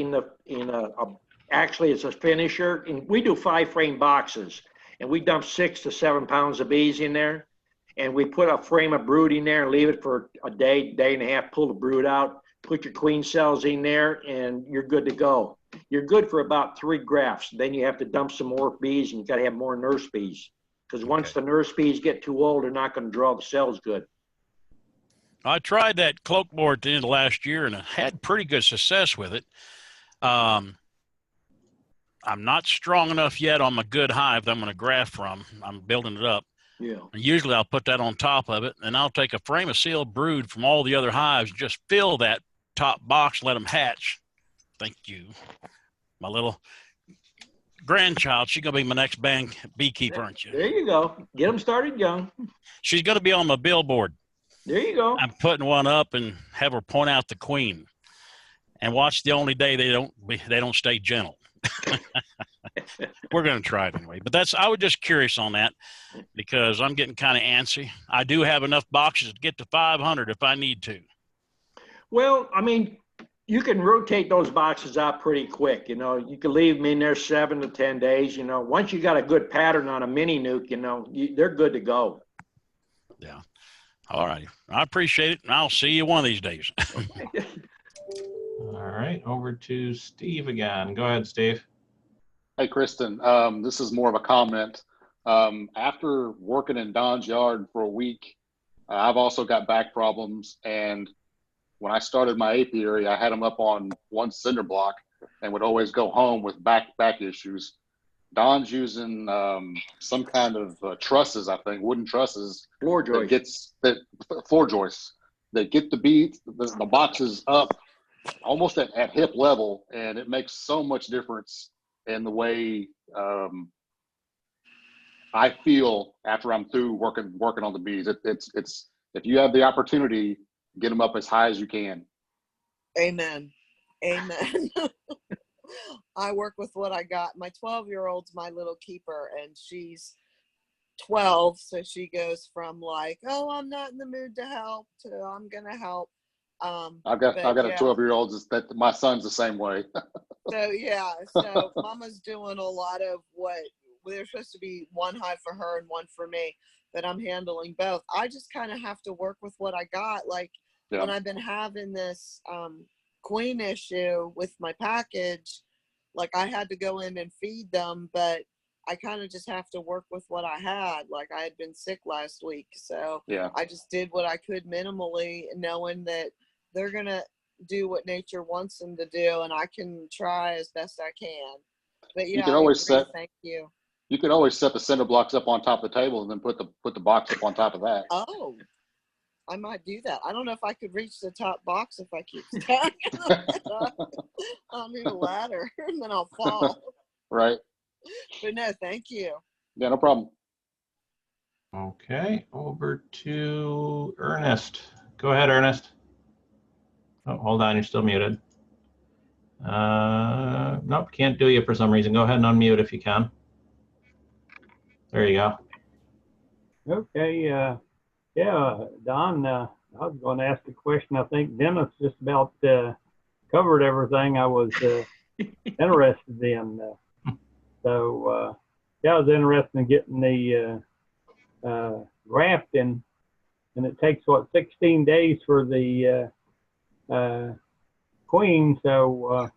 actually it's a finisher, and we do 5-frame boxes, and we dump 6 to 7 pounds of bees in there, and we put a frame of brood in there and leave it for a day and a half, pull the brood out, put your queen cells in there, and you're good to go. You're good for about 3 grafts. Then you have to dump some more bees, and you got to have more nurse bees, because once the nurse bees get too old, they're not going to draw the cells good. I tried that cloak board at the end of last year, and I had pretty good success with it. I'm not strong enough yet on my good hive that I'm going to graft from. I'm building it up. Yeah. And usually I'll put that on top of it, and I'll take a frame of sealed brood from all the other hives and just fill that top box, let them hatch. Thank you. My little grandchild, she's going to be my next beekeeper, aren't you? There you go. Get them started young. She's going to be on my billboard. There you go. I'm putting one up and have her point out the queen, and watch the only day they don't stay gentle. We're going to try it anyway. But I was just curious on that because I'm getting kind of antsy. I do have enough boxes to get to 500 if I need to. Well, I mean, you can rotate those boxes out pretty quick. You can leave them in there 7 to 10 days. Once you got a good pattern on a mini nuke, they're good to go. Yeah. All right. I appreciate it. And I'll see you one of these days. All right. Over to Steve again. Go ahead, Steve. Hey, Kristen. This is more of a comment. After working in Don's yard for a week, I've also got back problems. And when I started my apiary, I had them up on one cinder block and would always go home with back issues. Don's using some kind of trusses, I think, wooden trusses. Floor joists. Floor joists that get the boxes up almost at hip level, and it makes so much difference in the way I feel after I'm through working on the bees. It's if you have the opportunity, get them up as high as you can. Amen. I work with what I got. My 12-year-old's my little keeper, and she's 12, so she goes from like, oh, I'm not in the mood to help to I'm gonna help. I've got a 12-year-old that my son's the same way. So Mama's doing a lot of what there's supposed to be one hive for her and one for me, but I'm handling both. I just kind of have to work with what I got. Like when I've been having this queen issue with my package, like I had to go in and feed them, but I kind of just have to work with what I had. Like I had been sick last week, so I just did what I could minimally, knowing that they're gonna do what nature wants them to do, and I can try as best I can. But You can always thank you. You could always set the cinder blocks up on top of the table and then put the box up on top of that. Oh, I might do that. I don't know if I could reach the top box if I keep stacking. I'll need a ladder and then I'll fall. Right. But no, thank you. Yeah, no problem. Okay, over to Ernest. Go ahead, Ernest. Oh, hold on, you're still muted. Nope, can't do you for some reason. Go ahead and unmute if you can. There you go. Okay, Don, I was going to ask a question. I think Dennis just about covered everything I was interested in. So, I was interested in getting the grafting, and it takes, 16 days for the queen. So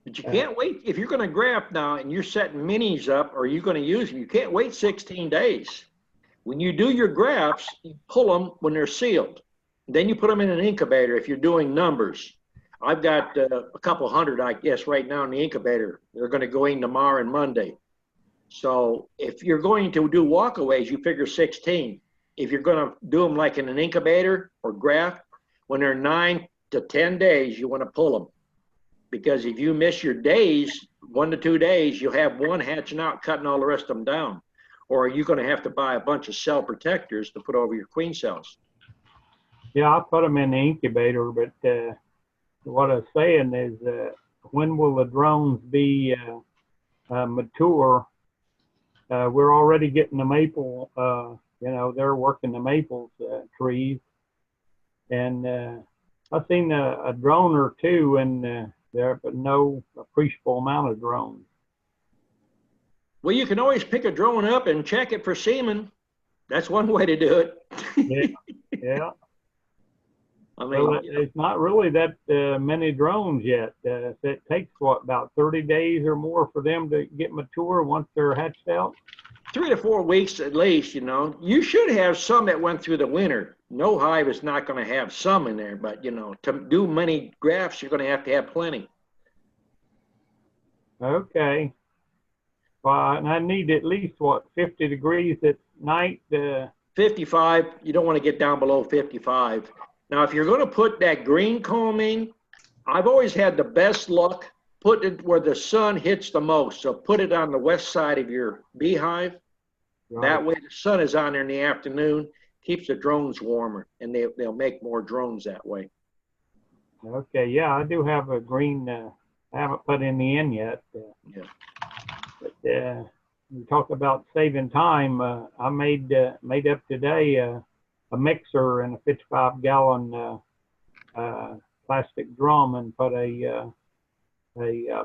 But you can't wait. If you're going to graft now and you're setting minis up or you're going to use them, you can't wait 16 days. When you do your grafts, you pull them when they're sealed. Then you put them in an incubator if you're doing numbers. I've got a couple hundred, I guess, right now in the incubator. They're going to go in tomorrow and Monday. So if you're going to do walkaways, you figure 16. If you're going to do them like in an incubator or graft, when they're 9 to 10 days, you want to pull them. Because if you miss your days, 1 to 2 days, you'll have one hatching out, cutting all the rest of them down. Or you're going to have to buy a bunch of cell protectors to put over your queen cells. Yeah, I put them in the incubator, but what I was saying is, when will the drones be mature? We're already getting the maple, they're working the maples trees. And I've seen a drone or two in there, but no appreciable amount of drones. Well, you can always pick a drone up and check it for semen. That's one way to do it. Yeah. I mean, well, it's not really that many drones yet. It takes, about 30 days or more for them to get mature once they're hatched out? 3 to 4 weeks at least, You should have some that went through the winter. No hive is not going to have some in there, but, to do many grafts, you're going to have plenty. Okay. Well, and I need at least, 50 degrees at night? 55. You don't want to get down below 55. Now, if you're going to put that green comb in, I've always had the best luck putting it where the sun hits the most. So put it on the west side of your beehive. Right. That way the sun is on there in the afternoon, keeps the drones warmer, and they'll make more drones that way. Okay, yeah, I do have a green, I haven't put any in yet. Yeah. But you talk about saving time. I made up today a mixer in a 55-gallon plastic drum and put a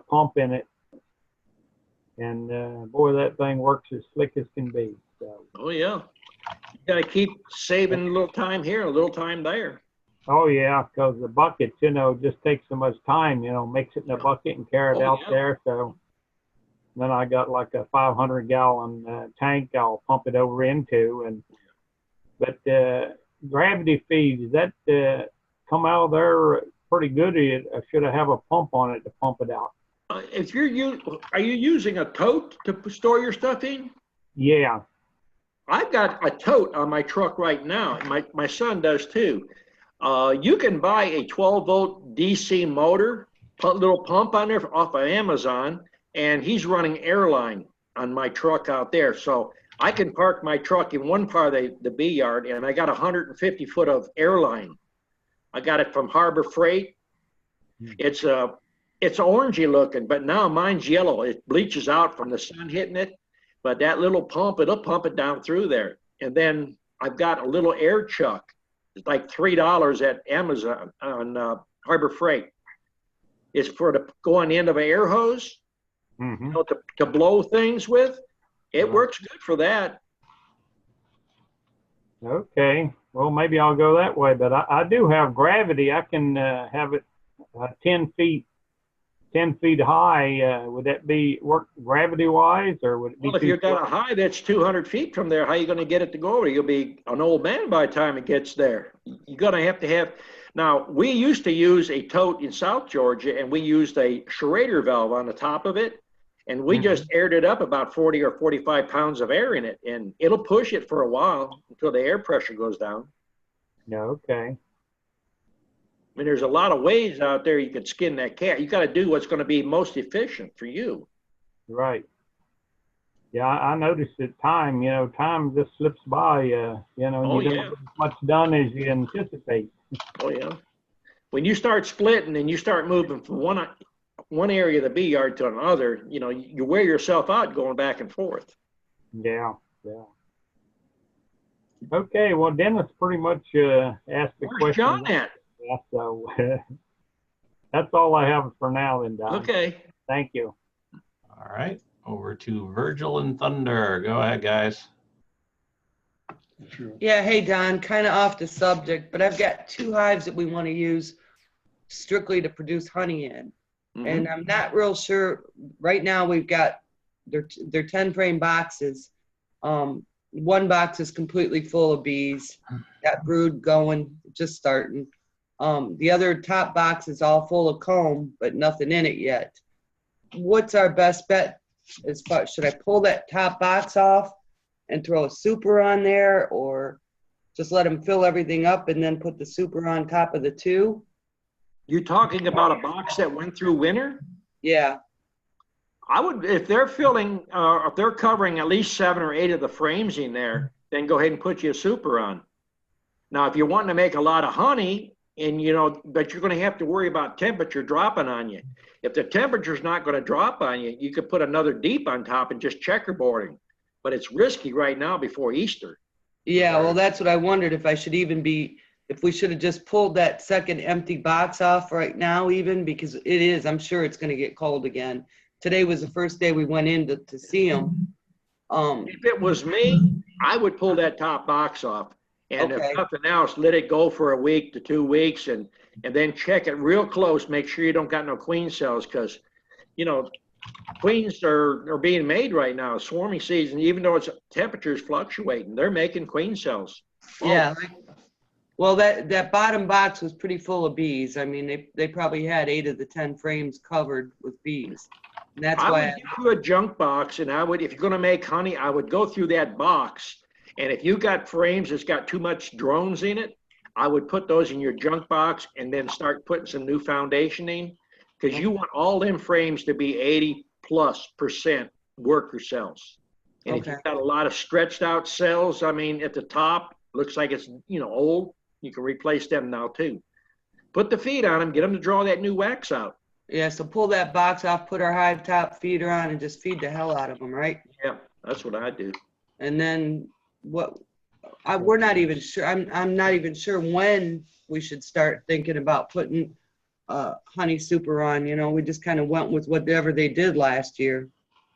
pump in it. And boy, that thing works as slick as can be. So. Oh, yeah. You got to keep saving a little time here, a little time there. Oh, yeah, because the buckets, just takes so much time, mix it in a bucket and carry it out there. So then I got like a 500-gallon tank I'll pump it over into. But gravity feed, does that come out of there pretty good? Or should I have a pump on it to pump it out? If are you using a tote to store your stuff in? Yeah. I've got a tote on my truck right now. My son does too. You can buy a 12-volt DC motor, put a little pump on there off of Amazon, and he's running airline on my truck out there. So I can park my truck in one part of the bee yard, and I got 150 foot of airline. I got it from Harbor Freight. It's orangey looking, but now mine's yellow. It bleaches out from the sun hitting it. But that little pump, it'll pump it down through there. And then I've got a little air chuck. It's like $3 at Amazon on Harbor Freight. It's for to go on the end of an air hose, to blow things with. It works good for that. Okay. Well, maybe I'll go that way. But I do have gravity. I can have it 10 feet high. Would that work gravity wise, or would it be? Well, if you've got a hive that's 200 feet from there, how are you going to get it to go over? You'll be an old man by the time it gets there. You're going to have. Now, we used to use a tote in South Georgia, and we used a Schrader valve on the top of it, and we just aired it up about 40 or 45 pounds of air in it, and it'll push it for a while until the air pressure goes down. Yeah. Okay. I mean, there's a lot of ways out there you can skin that cat. You got to do what's going to be most efficient for you. Right. Yeah, I noticed that time just slips by, and you don't get as much done as you anticipate. Oh, yeah. When you start splitting and you start moving from one area of the bee yard to another, you wear yourself out going back and forth. Yeah, yeah. Okay, well, Dennis pretty much asked the question. Where's John at? Yeah, so that's all I have for now then, Don. Okay. Thank you. All right. Over to Virgil and Thunder. Go ahead, guys. Yeah, hey, Don, kind of off the subject, but I've got 2 hives that we want to use strictly to produce honey in. And I'm not real sure. Right now we've got they're 10 frame boxes. One box is completely full of bees. Got brood going, just starting. The other top box is all full of comb, but nothing in it yet. What's our best bet? As far, should I pull that top box off and throw a super on there, or just let them fill everything up and then put the super on top of the two? You're talking about a box that went through winter? Yeah. I would, if they're filling, if they're covering at least 7 or 8 of the frames in there, then go ahead and put you a super on. Now, if you're wanting to make a lot of honey, and but you're going to have to worry about temperature dropping on you. If the temperature's not going to drop on you, you could put another deep on top and just checkerboarding. But it's risky right now before Easter. Yeah, well, that's what I wondered, if I should even be, if we should have just pulled that second empty box off right now even, because it is, I'm sure it's going to get cold again. Today was the first day we went in to see them. If it was me, I would pull that top box off. And if nothing else, let it go for a week to 2 weeks and then check it real close. Make sure you don't got no queen cells, because, queens are being made right now, swarming season, even though it's temperatures fluctuating, they're making queen cells. Yeah. Well, that bottom box was pretty full of bees. I mean, they probably had 8 of the 10 frames covered with bees. And that's why I would do a junk box, and I would, if you're going to make honey, I would go through that box. And if you got frames that's got too much drones in it, I would put those in your junk box and then start putting some new foundation in, because you want all them frames to be 80+% worker cells. And if you've got a lot of stretched out cells, I mean, at the top, looks like it's, old, you can replace them now too. Put the feed on them, get them to draw that new wax out. Yeah, so pull that box off, put our hive top feeder on, and just feed the hell out of them, right? Yeah, that's what I do. And then we're not even sure. I'm not even sure when we should start thinking about putting honey super on. We just kind of went with whatever they did last year.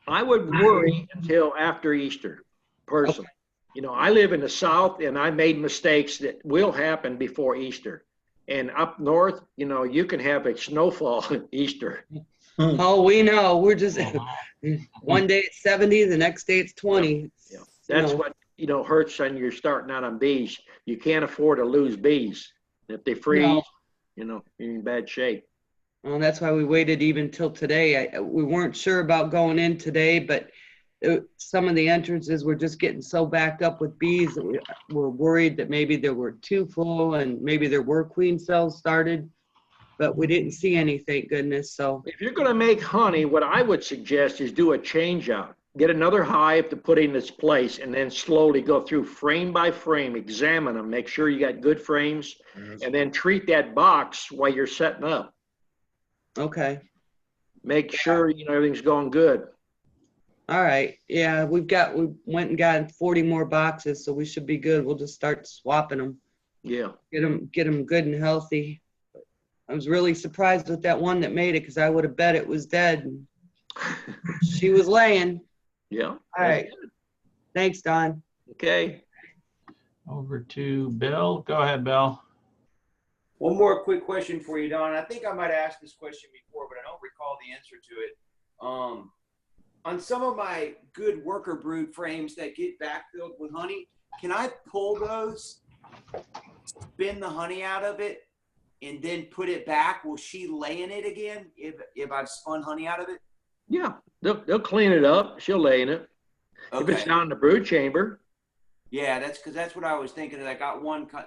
I would worry until after Easter, personally. Okay. I live in the South, and I made mistakes that will happen before Easter. And up north, you can have a snowfall Easter. Oh, we know. We're just one day it's 70, the next day it's 20. Yeah. That's what hurts when you're starting out on bees. You can't afford to lose bees. If they freeze, you're in bad shape. Well, that's why we waited even till today. We weren't sure about going in today, but some of the entrances were just getting so backed up with bees that we were worried that maybe there were too full and maybe there were queen cells started, but we didn't see any, thank goodness. So if you're going to make honey, what I would suggest is do a change out. Get another hive to put in its place, and then slowly go through frame by frame, examine them, make sure you got good frames, and then treat that box while you're setting up. Okay. Make sure everything's going good. All right. Yeah, we went and got 40 more boxes, so we should be good. We'll just start swapping them. Yeah. Get them good and healthy. I was really surprised with that one that made it, because I would have bet it was dead. She was laying. Yeah. All right. Thanks, Don. Okay. Over to Bill. Go ahead, Bill. One more quick question for you, Don. I think I might have asked this question before, but I don't recall the answer to it. On some of my good worker brood frames that get backfilled with honey, can I pull those, spin the honey out of it, and then put it back? Will she lay in it again if I've spun honey out of it? Yeah, they'll clean it up. She'll lay in it. Okay. If it's down in the brood chamber. Yeah, that's what I was thinking. I got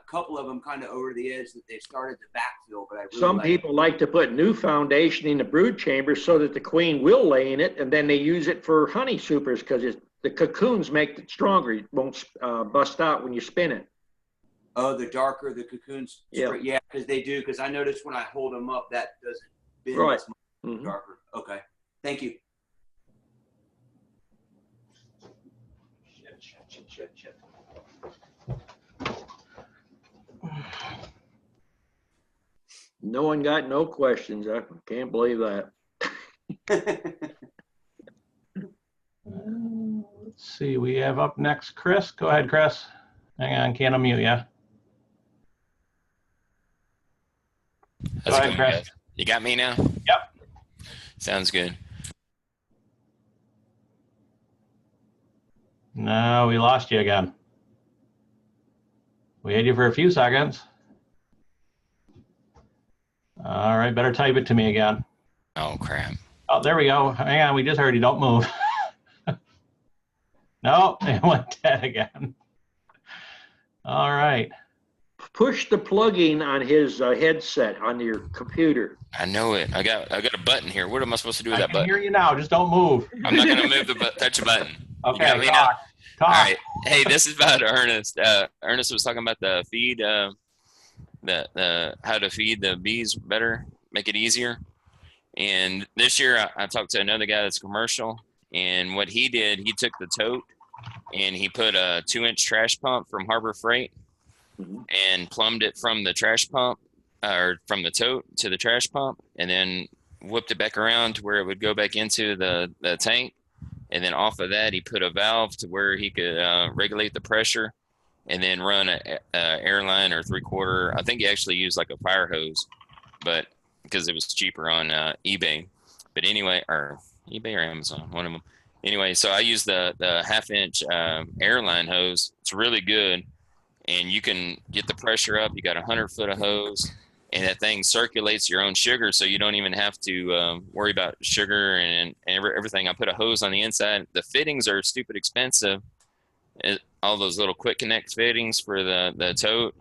couple of them kind of over the edge that they started to backfill, but I really some people like to put new foundation in the brood chamber so that the queen will lay in it, and then they use it for honey supers, because the cocoons make it stronger. It won't bust out when you spin it. Oh, the darker the cocoons. Yeah, because they do. Because I noticed when I hold them up, that doesn't bend as much darker. Okay, thank you. Shit. No one got no questions. I can't believe that. Let's see. We have up next Chris. Go ahead, Chris. Hang on. Can't unmute you. Go ahead, Chris. You got me now? Yep. Sounds good. No, we lost you again. We had you for a few seconds. All right, better type it to me again. Oh, crap. Oh, there we go. Hang on, we just heard you. Don't move. No, it went dead again. All right. Push the plug-in on his headset on your computer. I know it. I got a button here. What am I supposed to do with I that can button? hear you now. Just don't move. I'm not going to move the touch a button. You Okay, got me now? talk. All right. Hey, this is about Ernest. Ernest was talking about the feed, the how to feed the bees better, make it easier. And this year, I talked to another guy that's commercial, and what he did, he took the tote and he put a 2-inch trash pump from Harbor Freight and plumbed it from the trash pump or from the tote to the trash pump, and then whipped it back around to where it would go back into the tank. And then off of that, he put a valve to where he could regulate the pressure, and then run a airline or 3/4. I think he actually used like a fire hose, but because it was cheaper on eBay. But anyway, or eBay or Amazon, one of them. Anyway, so I used the 1/2-inch airline hose. It's really good, and you can get the pressure up. You got 100 foot of hose, and that thing circulates your own sugar, so you don't even have to worry about sugar and everything. I put a hose on the inside. The fittings are stupid expensive. All those little quick connect fittings for the tote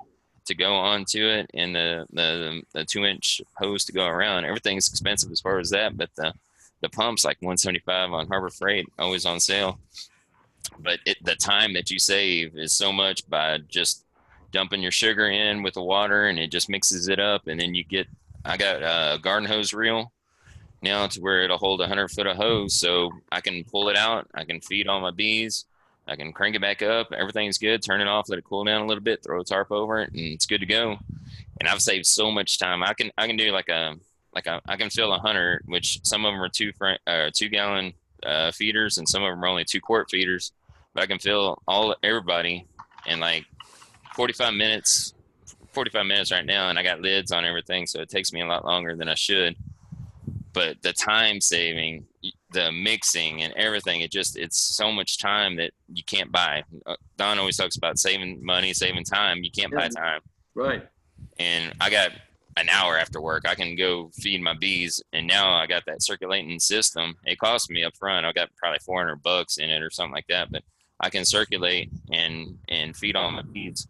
to go onto it, and the 2-inch hose to go around. Everything's expensive as far as that, but the pump's like $175 on Harbor Freight, always on sale. But the time that you save is so much by just dumping your sugar in with the water, and it just mixes it up. And then I got a garden hose reel now to where it'll hold 100 foot of hose, so I can pull it out. I can feed all my bees. I can crank it back up. Everything's good. Turn it off, let it cool down a little bit, throw a tarp over it, and it's good to go. And I've saved so much time. I can do I can fill 100, which some of them are 2-gallon feeders, and some of them are only 2-quart feeders. But I can fill everybody in like 45 minutes right now, and I got lids on everything, so it takes me a lot longer than I should. But the time saving, the mixing and everything, it's so much time that you can't buy. Don always talks about saving money, saving time. You can't buy time. Right. And I got an hour after work. I can go feed my bees, and now I got that circulating system. It cost me up front. I got probably $400 in it or something like that, but I can circulate and feed all my bees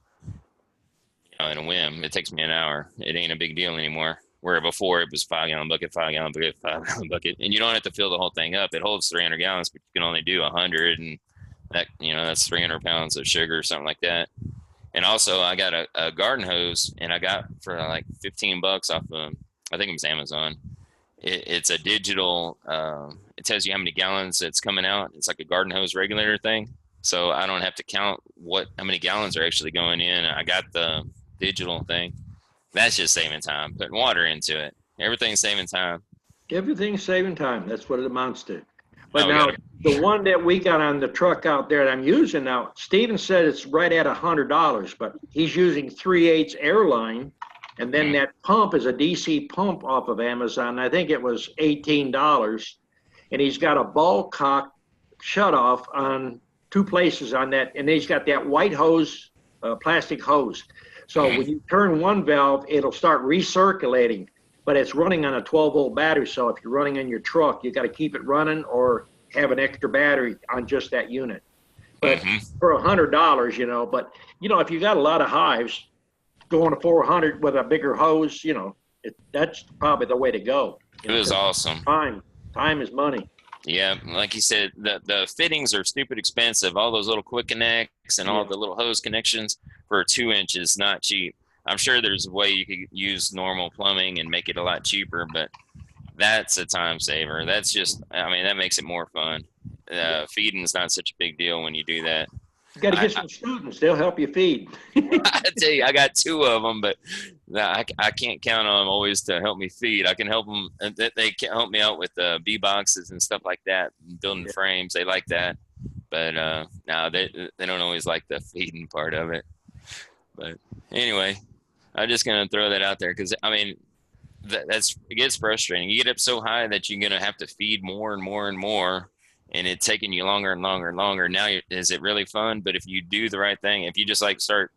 in a whim. It takes me an hour. It ain't a big deal anymore. Where before it was 5-gallon bucket, 5-gallon bucket, 5-gallon bucket, and you don't have to fill the whole thing up. It holds 300 gallons, but you can only do 100, and that's 300 pounds of sugar or something like that. And also, I got a garden hose, and I got for like $15 off of, I think it was Amazon. It's a digital. It tells you how many gallons it's coming out. It's like a garden hose regulator thing, so I don't have to count how many gallons are actually going in. I got the digital thing. That's just saving time. Putting water into it. Everything's saving time. Everything's saving time. That's what it amounts to. But now, the one that we got on the truck out there that I'm using now, Steven said it's right at $100, but he's using 3/8 airline, and then that pump is a DC pump off of Amazon. I think it was $18, and he's got a ball cock shutoff on 2 places on that, and he's got that white hose, plastic hose. So when you turn one valve, it'll start recirculating, but it's running on a 12-volt battery. So if you're running in your truck, you got to keep it running or have an extra battery on just that unit. But for $100, but if you got a lot of hives, going to 400 with a bigger hose, that's probably the way to go. It was awesome. Time is money. Yeah, like you said, the fittings are stupid expensive. All those little quick connects and all the little hose connections for 2 inches, not cheap. I'm sure there's a way you could use normal plumbing and make it a lot cheaper, but that's a time saver. That's just, that makes it more fun. Feeding is not such a big deal when you do that. You got to get some students. They'll help you feed. I tell you, I got 2 of them, but I can't count on them always to help me feed. I can help them. They can help me out with bee boxes and stuff like that, building frames. They like that. But no, they don't always like the feeding part of it. But anyway, I'm just going to throw that out there because, it gets frustrating. You get up so high that you're gonna have to feed more and more and more, and it's taking you longer and longer and longer. Now, is it really fun? But if you do the right thing, if you just like start,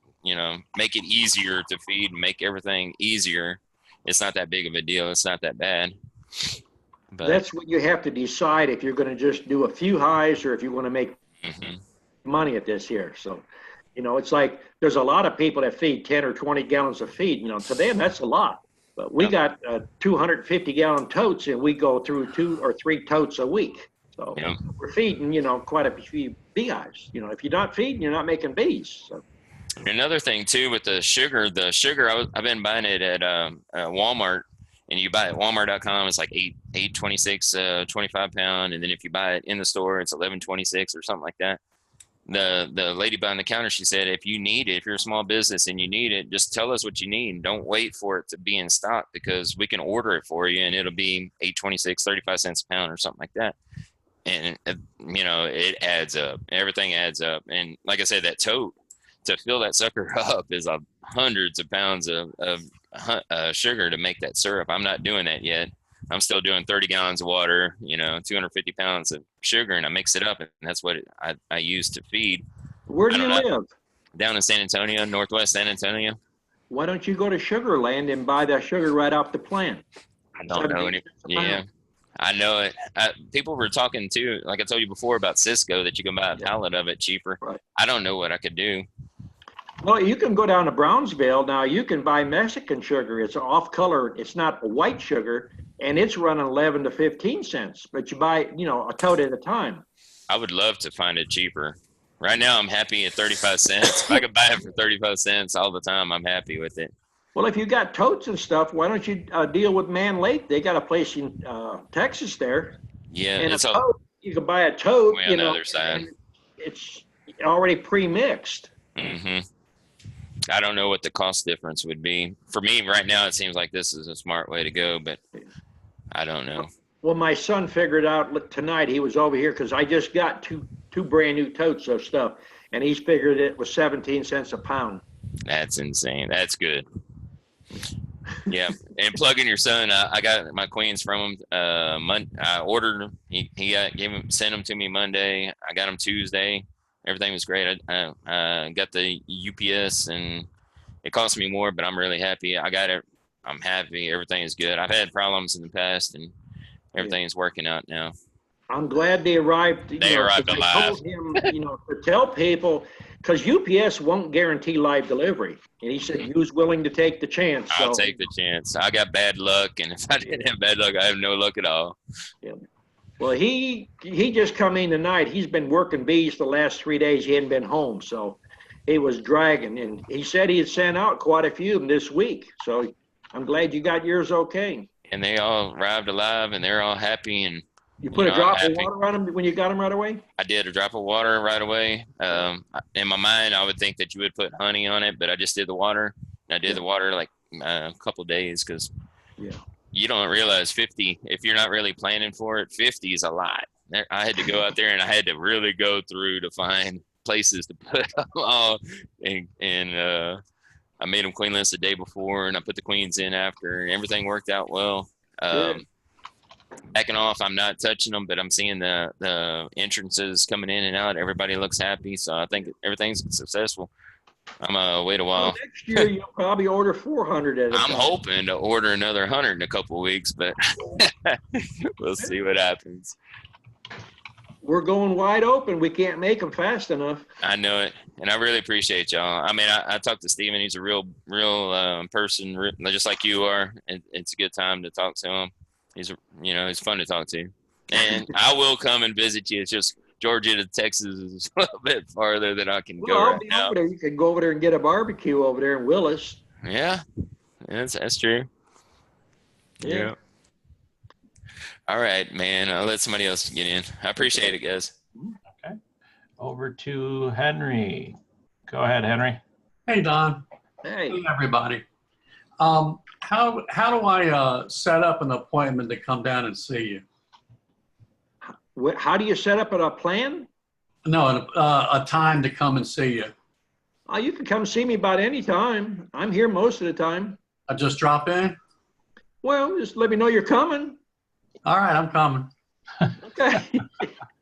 make it easier to feed, make everything easier, it's not that big of a deal. It's not that bad. But that's what you have to decide if you're going to just do a few highs or if you want to make money at this here. So, it's like there's a lot of people that feed 10 or 20 gallons of feed. To them, that's a lot. But we got 250-gallon totes, and we go through 2 or 3 totes a week. So we're feeding, quite a few beehives. If you're not feeding, you're not making bees. So. Another thing too with the sugar I've been buying it at Walmart, and you buy it at Walmart.com. It's like $8.26, 25 pound, and then if you buy it in the store, it's $11.26 or something like that. The lady behind the counter, she said, if you need it, if you're a small business and you need it, just tell us what you need. Don't wait for it to be in stock, because we can order it for you and it'll be $8.26, 35 cents a pound or something like that. And it adds up. Everything adds up. And like I said, that tote, to fill that sucker up is hundreds of pounds of sugar to make that syrup. I'm not doing that yet. I'm still doing 30 gallons of water, 250 pounds of sugar, and I mix it up, and that's what I use to feed. Where do you live? Down in San Antonio, northwest San Antonio. Why don't you go to Sugar Land and buy that sugar right off the plant? I don't know any. Yeah, I know it. People were talking too, like I told you before, about Cisco, that you can buy a pallet of it cheaper. Right. I don't know what I could do. Well, you can go down to Brownsville. Now you can buy Mexican sugar. It's off color. It's not white sugar, and it's running 11 to 15 cents. But you buy, a tote at a time. I would love to find it cheaper. Right now, I'm happy at 35 cents. If I could buy it for 35 cents all the time, I'm happy with it. Well, if you got totes and stuff, why don't you deal with Man Lake? They got a place in Texas there. Yeah, and it's you can buy a tote. On the other side. It's already pre-mixed. Mm-hmm. I don't know what the cost difference would be. For me, right now, it seems like this is a smart way to go, but I don't know. Well, my son figured out tonight. He was over here because I just got two brand new totes of stuff, and he's figured it was 17 cents a pound. That's insane. That's good. Yeah, and plugging your son. I got my queens from him. I ordered them. He sent them to me Monday. I got them Tuesday. Everything was great. I got the UPS, and it cost me more, but I'm really happy. I got it. I'm happy. Everything is good. I've had problems in the past, and everything is working out now. I'm glad they arrived. They arrived alive. I told him, to tell people, because UPS won't guarantee live delivery, and he said he was willing to take the chance. I'll take the chance. I got bad luck, and if I didn't have bad luck, I have no luck at all. Yeah. Well, he just come in tonight. He's been working bees the last 3 days. He hadn't been home, so he was dragging. And he said he had sent out quite a few of them this week. So I'm glad you got yours okay. And they all arrived alive, and they're all happy. And you put a drop of water on them when you got them right away? I did a drop of water right away. In my mind, I would think that you would put honey on it, but I just did the water. And I did the water like a couple of days because you don't realize 50, if you're not really planning for it, 50 is a lot. I had to go out there and I had to really go through to find places to put them all. And I made them queenless the day before, and I put the queens in after, and everything worked out well. Backing off, I'm not touching them, but I'm seeing the entrances coming in and out. Everybody looks happy, so I think everything's successful. I'm gonna wait a while. Well, next year you'll probably order 400 at a time. I'm hoping to order another 100 in a couple of weeks, but we'll see what happens. We're going wide open. We can't make them fast enough. I know it, and I really appreciate y'all. I mean, I talked to Steven. He's a real person, just like you are. It's a good time to talk to him. He's fun to talk to, and I will come and visit you. It's just Georgia to Texas is a little bit farther than I can go I'll right be now. over there. You can go over there and get a barbecue over there in Willis. Yeah, that's true. Yeah. All right, man. I'll let somebody else get in. I appreciate it, guys. Okay. Over to Henry. Go ahead, Henry. Hey, Don. Hey, everybody. How do I set up an appointment to come down and see you? How do you set up a plan? No, a time to come and see you. You can come see me about any time. I'm here most of the time. I just drop in? Well, just let me know you're coming. All right, I'm coming. Okay.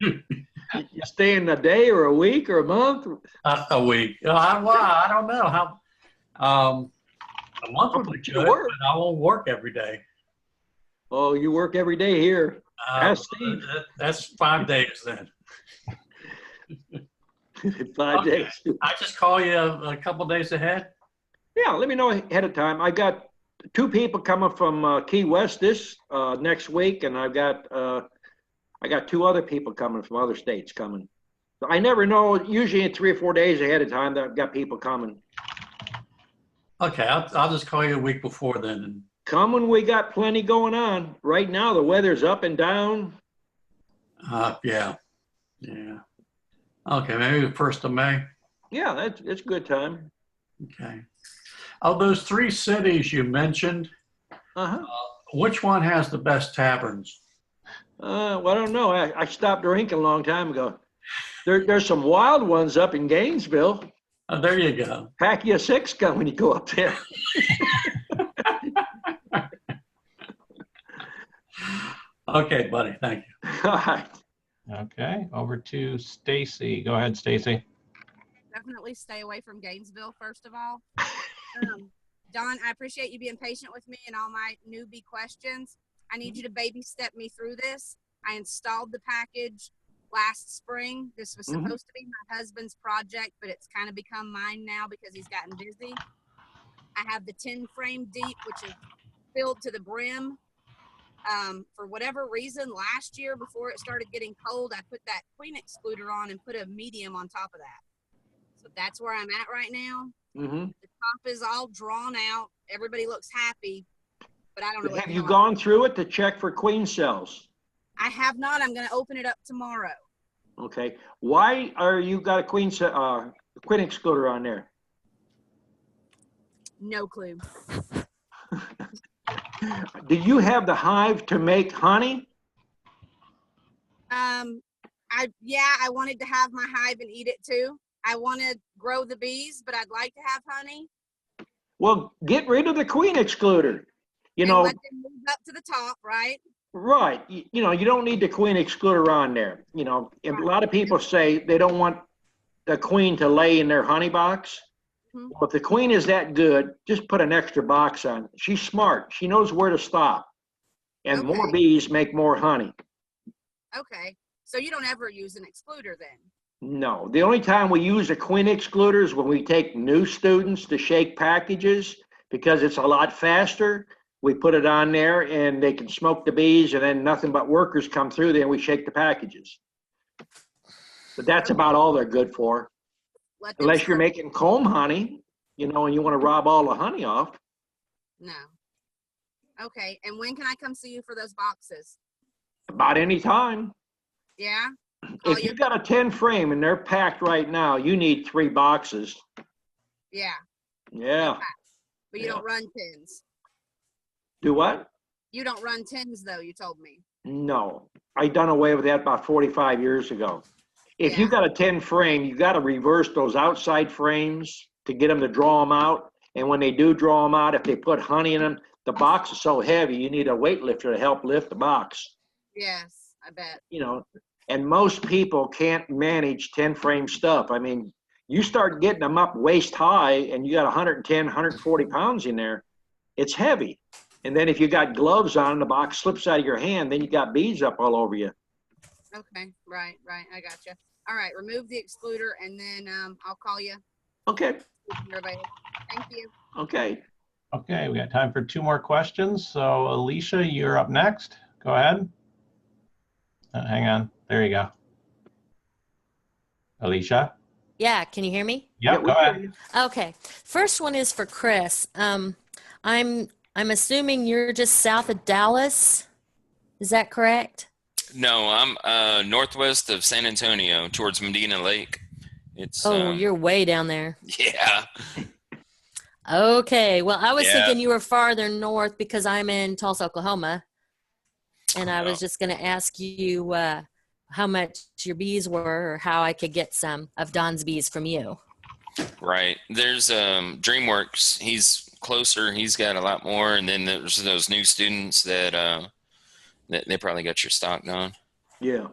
You staying a day or a week or a month? A week. I don't know how. A month would be good, but I won't work every day. Oh, you work every day here. Ask Steve. That's 5 days then. 5 days. I just call you a couple days ahead. Yeah, let me know ahead of time. I got 2 people coming from Key West this next week, and I got 2 other people coming from other states coming. So I never know. Usually, 3 or 4 days ahead of time, that I've got people coming. Okay, I'll just call you a week before then. Come when we got plenty going on. Right now, the weather's up and down. Yeah. Okay, maybe the 1st of May. Yeah, it's a good time. Okay. Of those 3 cities you mentioned, which one has the best taverns? Well, I don't know. I stopped drinking a long time ago. There's some wild ones up in Gainesville. Oh, there you go. Pack you a 6-gun when you go up there. Okay, buddy. Thank you. All right. Okay, over to Stacy. Go ahead, Stacy. Definitely stay away from Gainesville, first of all. Don, I appreciate you being patient with me and all my newbie questions. I need you to baby step me through this. I installed the package last spring. This was supposed to be my husband's project, but it's kind of become mine now because he's gotten busy. I have the 10 frame deep, which is filled to the brim. For whatever reason, last year before it started getting cold, I put that queen excluder on and put a medium on top of that. So that's where I'm at right now. The top is all drawn out. Everybody looks happy, but I don't know. Have you gone through it to check for queen cells? I have not. I'm going to open it up tomorrow. Okay. Why are you got a queen excluder on there? No clue. Do you have the hive to make honey? I wanted to have my hive and eat it too. I want to grow the bees, but I'd like to have honey. Well, get rid of the queen excluder. You and know, let them move up to the top, right? right. You know, you don't need the queen excluder on there. You know, a lot of people say they don't want the queen to lay in their honey box. Well, if the queen is that good, just put an extra box on. She's smart. She knows where to stop. And more bees make more honey. Okay. So you don't ever use an excluder then? No. The only time we use a queen excluder is when we take new students to shake packages because it's a lot faster. We put it on there and they can smoke the bees and then nothing but workers come through there and we shake the packages. But that's about all they're good for. Unless you're making comb honey, you know, and you want to rob all the honey off. No. Okay. And when can I come see you for those boxes? About any time. Yeah? If you got a 10 frame and they're packed right now, you need 3 boxes. Yeah. Yeah. But you don't run tins. Do what? You don't run tins though, you told me. No. I done away with that about 45 years ago. If you got a 10 frame, you got to reverse those outside frames to get them to draw them out. And when they do draw them out, if they put honey in them, the box is so heavy, you need a weightlifter to help lift the box. Yes, I bet. You know, and most people can't manage 10 frame stuff. I mean, you start getting them up waist high and you got 110, 140 pounds in there, it's heavy. And then if you got gloves on, the box slips out of your hand, then you got bees up all over you. Okay, right. I got you. All right, remove the excluder and then I'll call you. Okay. Thank you. Okay. Okay, we got time for 2 more questions. So Alicia, you're up next. Go ahead. Hang on. There you go. Alicia? Yeah, can you hear me? Yep, go ahead. Okay. First one is for Chris. I'm assuming you're just south of Dallas. Is that correct? No, I'm northwest of San Antonio towards Medina Lake. It's you're way down there. Yeah. Okay. Well, I was thinking you were farther north because I'm in Tulsa, Oklahoma. And I was just going to ask you how much your bees were or how I could get some of Don's bees from you. Right. There's DreamWorks. He's closer. He's got a lot more, and then there's those new students that they probably got your stock gone. Yeah.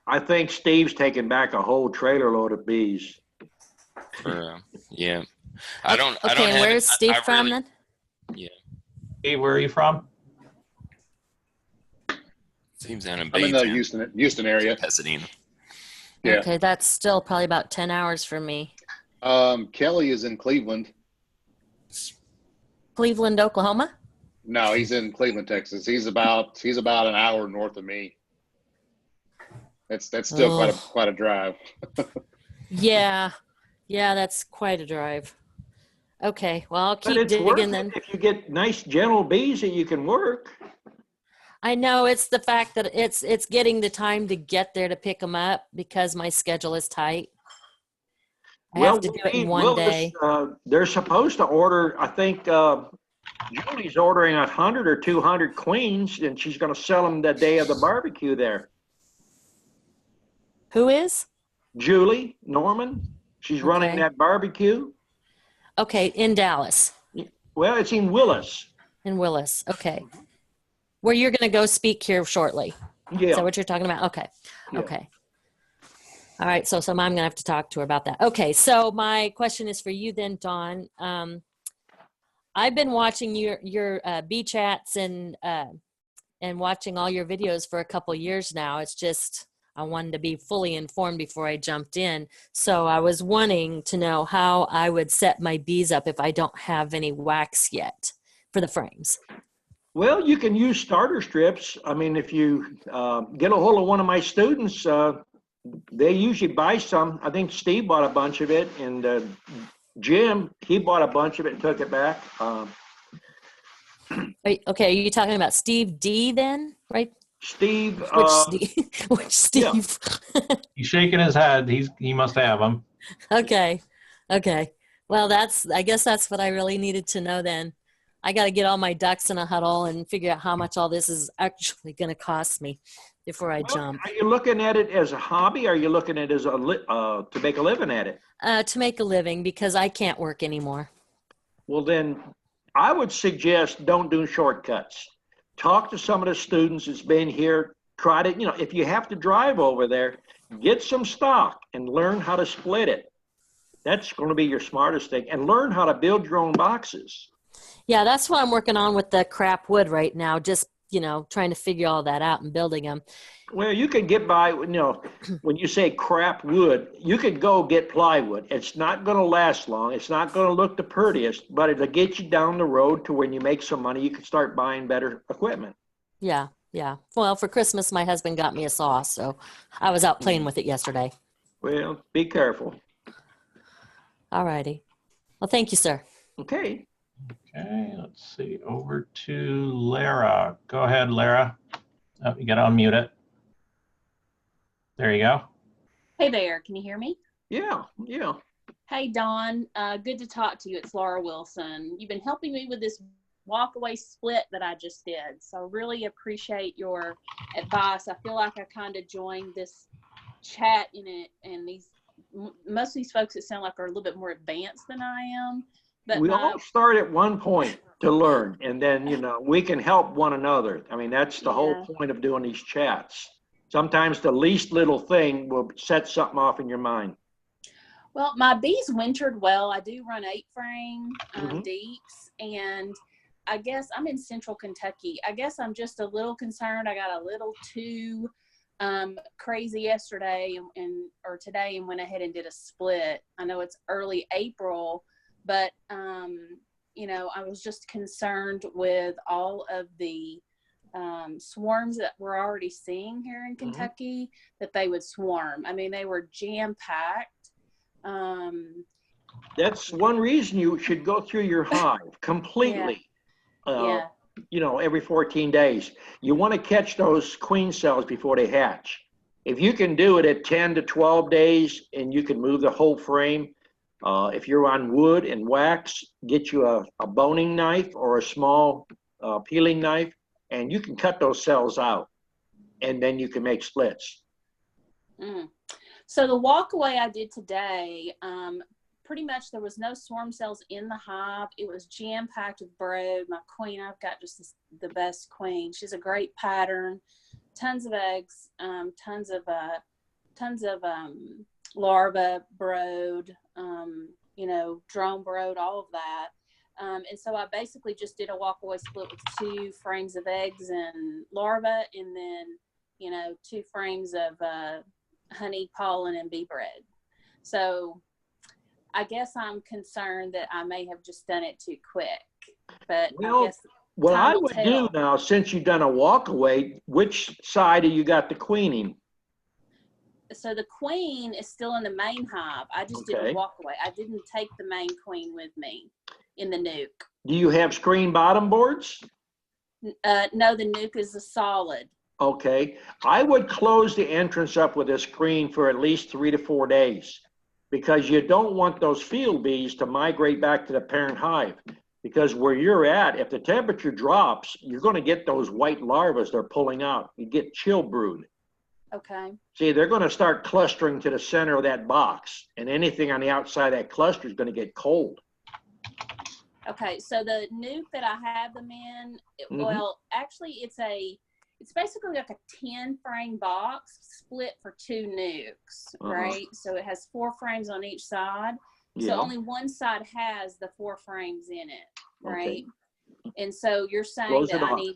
I think Steve's taking back a whole trailer load of bees. Yeah. I don't Okay, and have where's it. Steve I from really, then? yeah. Hey, where are you from? Seems down in I'm in the Baytown. Houston area. Pasadena. Yeah. Okay, that's still probably about 10 hours for me. Kelly is in Cleveland. Cleveland, Oklahoma? No, he's in Cleveland, Texas. He's about an hour north of me. That's still quite a drive. Yeah. Yeah, that's quite a drive. Okay, well, I'll But keep it's worth digging it then. if you get nice, gentle bees that you can work. I know it's the fact that it's getting the time to get there to pick them up because my schedule is tight. I have to do it in one day. They're supposed to order, I think Julie's ordering 100 or 200 queens, and she's going to sell them the day of the barbecue there. Who is? Julie Norman. She's running that barbecue. Okay, in Dallas. Well, it's in Willis. In Willis, okay. Where you're going to go speak here shortly. Yeah. Is that what you're talking about? Okay. Yeah. Okay. All right, so I'm going to have to talk to her about that. Okay, so my question is for you then, Dawn. I've been watching your bee chats and watching all your videos for a couple years now. It's just I wanted to be fully informed before I jumped in. So I was wanting to know how I would set my bees up if I don't have any wax yet for the frames. Well, you can use starter strips. I mean, if you get a hold of one of my students, they usually buy some. I think Steve bought a bunch of it, and Jim, he bought a bunch of it and took it back. Okay, are you talking about Steve D then, right? Steve. Which Steve? Which Steve? Yeah. He's shaking his head. He must have them. Okay. Well, I guess that's what I really needed to know then. I got to get all my ducks in a huddle and figure out how much all this is actually going to cost me before I jump. Are you looking at it as a hobby? Or are you looking at it as to make a living at it? To make a living because I can't work anymore. Well, then I would suggest don't do shortcuts. Talk to some of the students that's been here. Try to, if you have to drive over there, get some stock and learn how to split it. That's going to be your smartest thing. And learn how to build your own boxes. Yeah, that's what I'm working on with the crap wood right now. Just, trying to figure all that out and building them. Well, you can get by, when you say crap wood, you could go get plywood. It's not going to last long. It's not going to look the prettiest, but it'll get you down the road to when you make some money, you can start buying better equipment. Yeah. Well, for Christmas, my husband got me a saw, so I was out playing with it yesterday. Well, be careful. All righty. Well, thank you, sir. Okay. Okay, let's see. Over to Lara. Go ahead, Lara. Oh, you got to unmute it. There you go. Hey there. Can you hear me? Yeah. Hey, Dawn. Good to talk to you. It's Laura Wilson. You've been helping me with this walkaway split that I just did. So really appreciate your advice. I feel like I kind of joined this chat in it, and most of these folks that sound like are a little bit more advanced than I am. But we all start at one point to learn, and then, we can help one another. I mean, that's the whole point of doing these chats. Sometimes the least little thing will set something off in your mind. Well, my bees wintered well. I do run 8-frame deeps, and I guess I'm in central Kentucky. I guess I'm just a little concerned. I got a little too crazy yesterday or today and went ahead and did a split. I know it's early April, but I was just concerned with all of the swarms that we're already seeing here in Kentucky, that they would swarm. I mean, they were jam-packed. That's one reason you should go through your hive completely. Every 14 days. You want to catch those queen cells before they hatch. If you can do it at 10 to 12 days and you can move the whole frame, if you're on wood and wax, get you a boning knife or a small peeling knife, and you can cut those cells out, and then you can make splits. So the walkaway I did today, pretty much there was no swarm cells in the hive. It was jam packed with brood. My queen, I've got just the best queen. She's a great pattern, tons of eggs, tons of larvae, brood, you know, drone brood, all of that. And so I basically just did a walk-away split with 2 frames of eggs and larvae, and then, you know, 2 frames of honey, pollen, and bee bread. So I guess I'm concerned that I may have just done it too quick. But Well, I guess what I will would tell. do now, since you've done a walk-away, which side have you got the queening? So the queen is still in the main hive. I just did Okay. a walk-away. I didn't take the main queen with me in the nuke. Do you have screen bottom boards? No, the nuke is a solid. Okay, I would close the entrance up with a screen for at least 3 to 4 days, because you don't want those field bees to migrate back to the parent hive. Because where you're at, if the temperature drops, you're going to get those white larvae they're pulling out. You get chill brood. Okay. See, they're going to start clustering to the center of that box, and anything on the outside of that cluster is going to get cold. Okay, so the nuke that I have them in, well, actually it's basically like a 10 frame box split for 2 nukes, right? So it has 4 frames on each side. So only one side has the 4 frames in it, right? And so you're saying that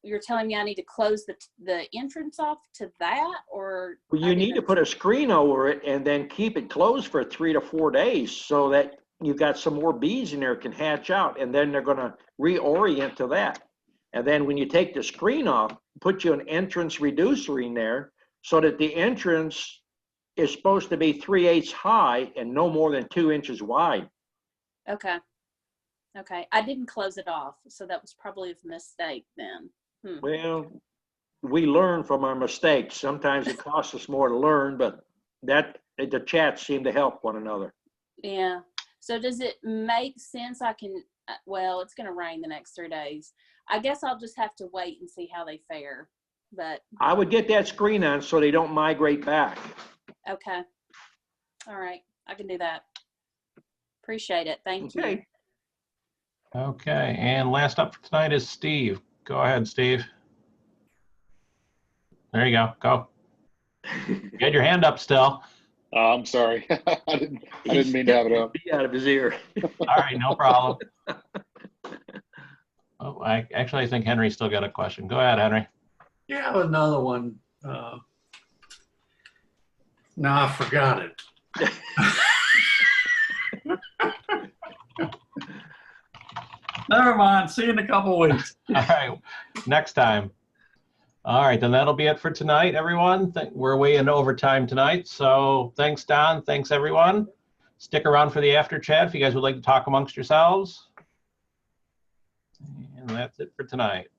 you're telling me I need to close the entrance off to that, or? Well, you need to put a screen over it and then keep it closed for 3 to 4 days so that you've got some more bees in there can hatch out, and then they're going to reorient to that. And then when you take the screen off, put you an entrance reducer in there so that the entrance is supposed to be 3/8 high and no more than 2 inches wide. Okay. Okay. I didn't close it off, so that was probably a mistake then. Well, we learn from our mistakes. Sometimes it costs us more to learn, but the chats seem to help one another. Yeah. So does it make sense? Well, it's going to rain the next 3 days. I guess I'll just have to wait and see how they fare. But I would get that screen on so they don't migrate back. okay. All right. I can do that. Appreciate it. Thank you. Okay, and last up for tonight is Steve. Go ahead, Steve. There you go. Go. You had your hand up still. I'm sorry. I didn't mean to have it up. Be out of his ear. All right, no problem. Oh, I think Henry still got a question. Go ahead, Henry. Yeah, I have another one. Now I forgot it. Never mind. See you in a couple of weeks. All right, next time. All right, then that'll be it for tonight, everyone. We're way into overtime tonight, so thanks, Don. Thanks, everyone. Stick around for the after chat if you guys would like to talk amongst yourselves. And that's it for tonight.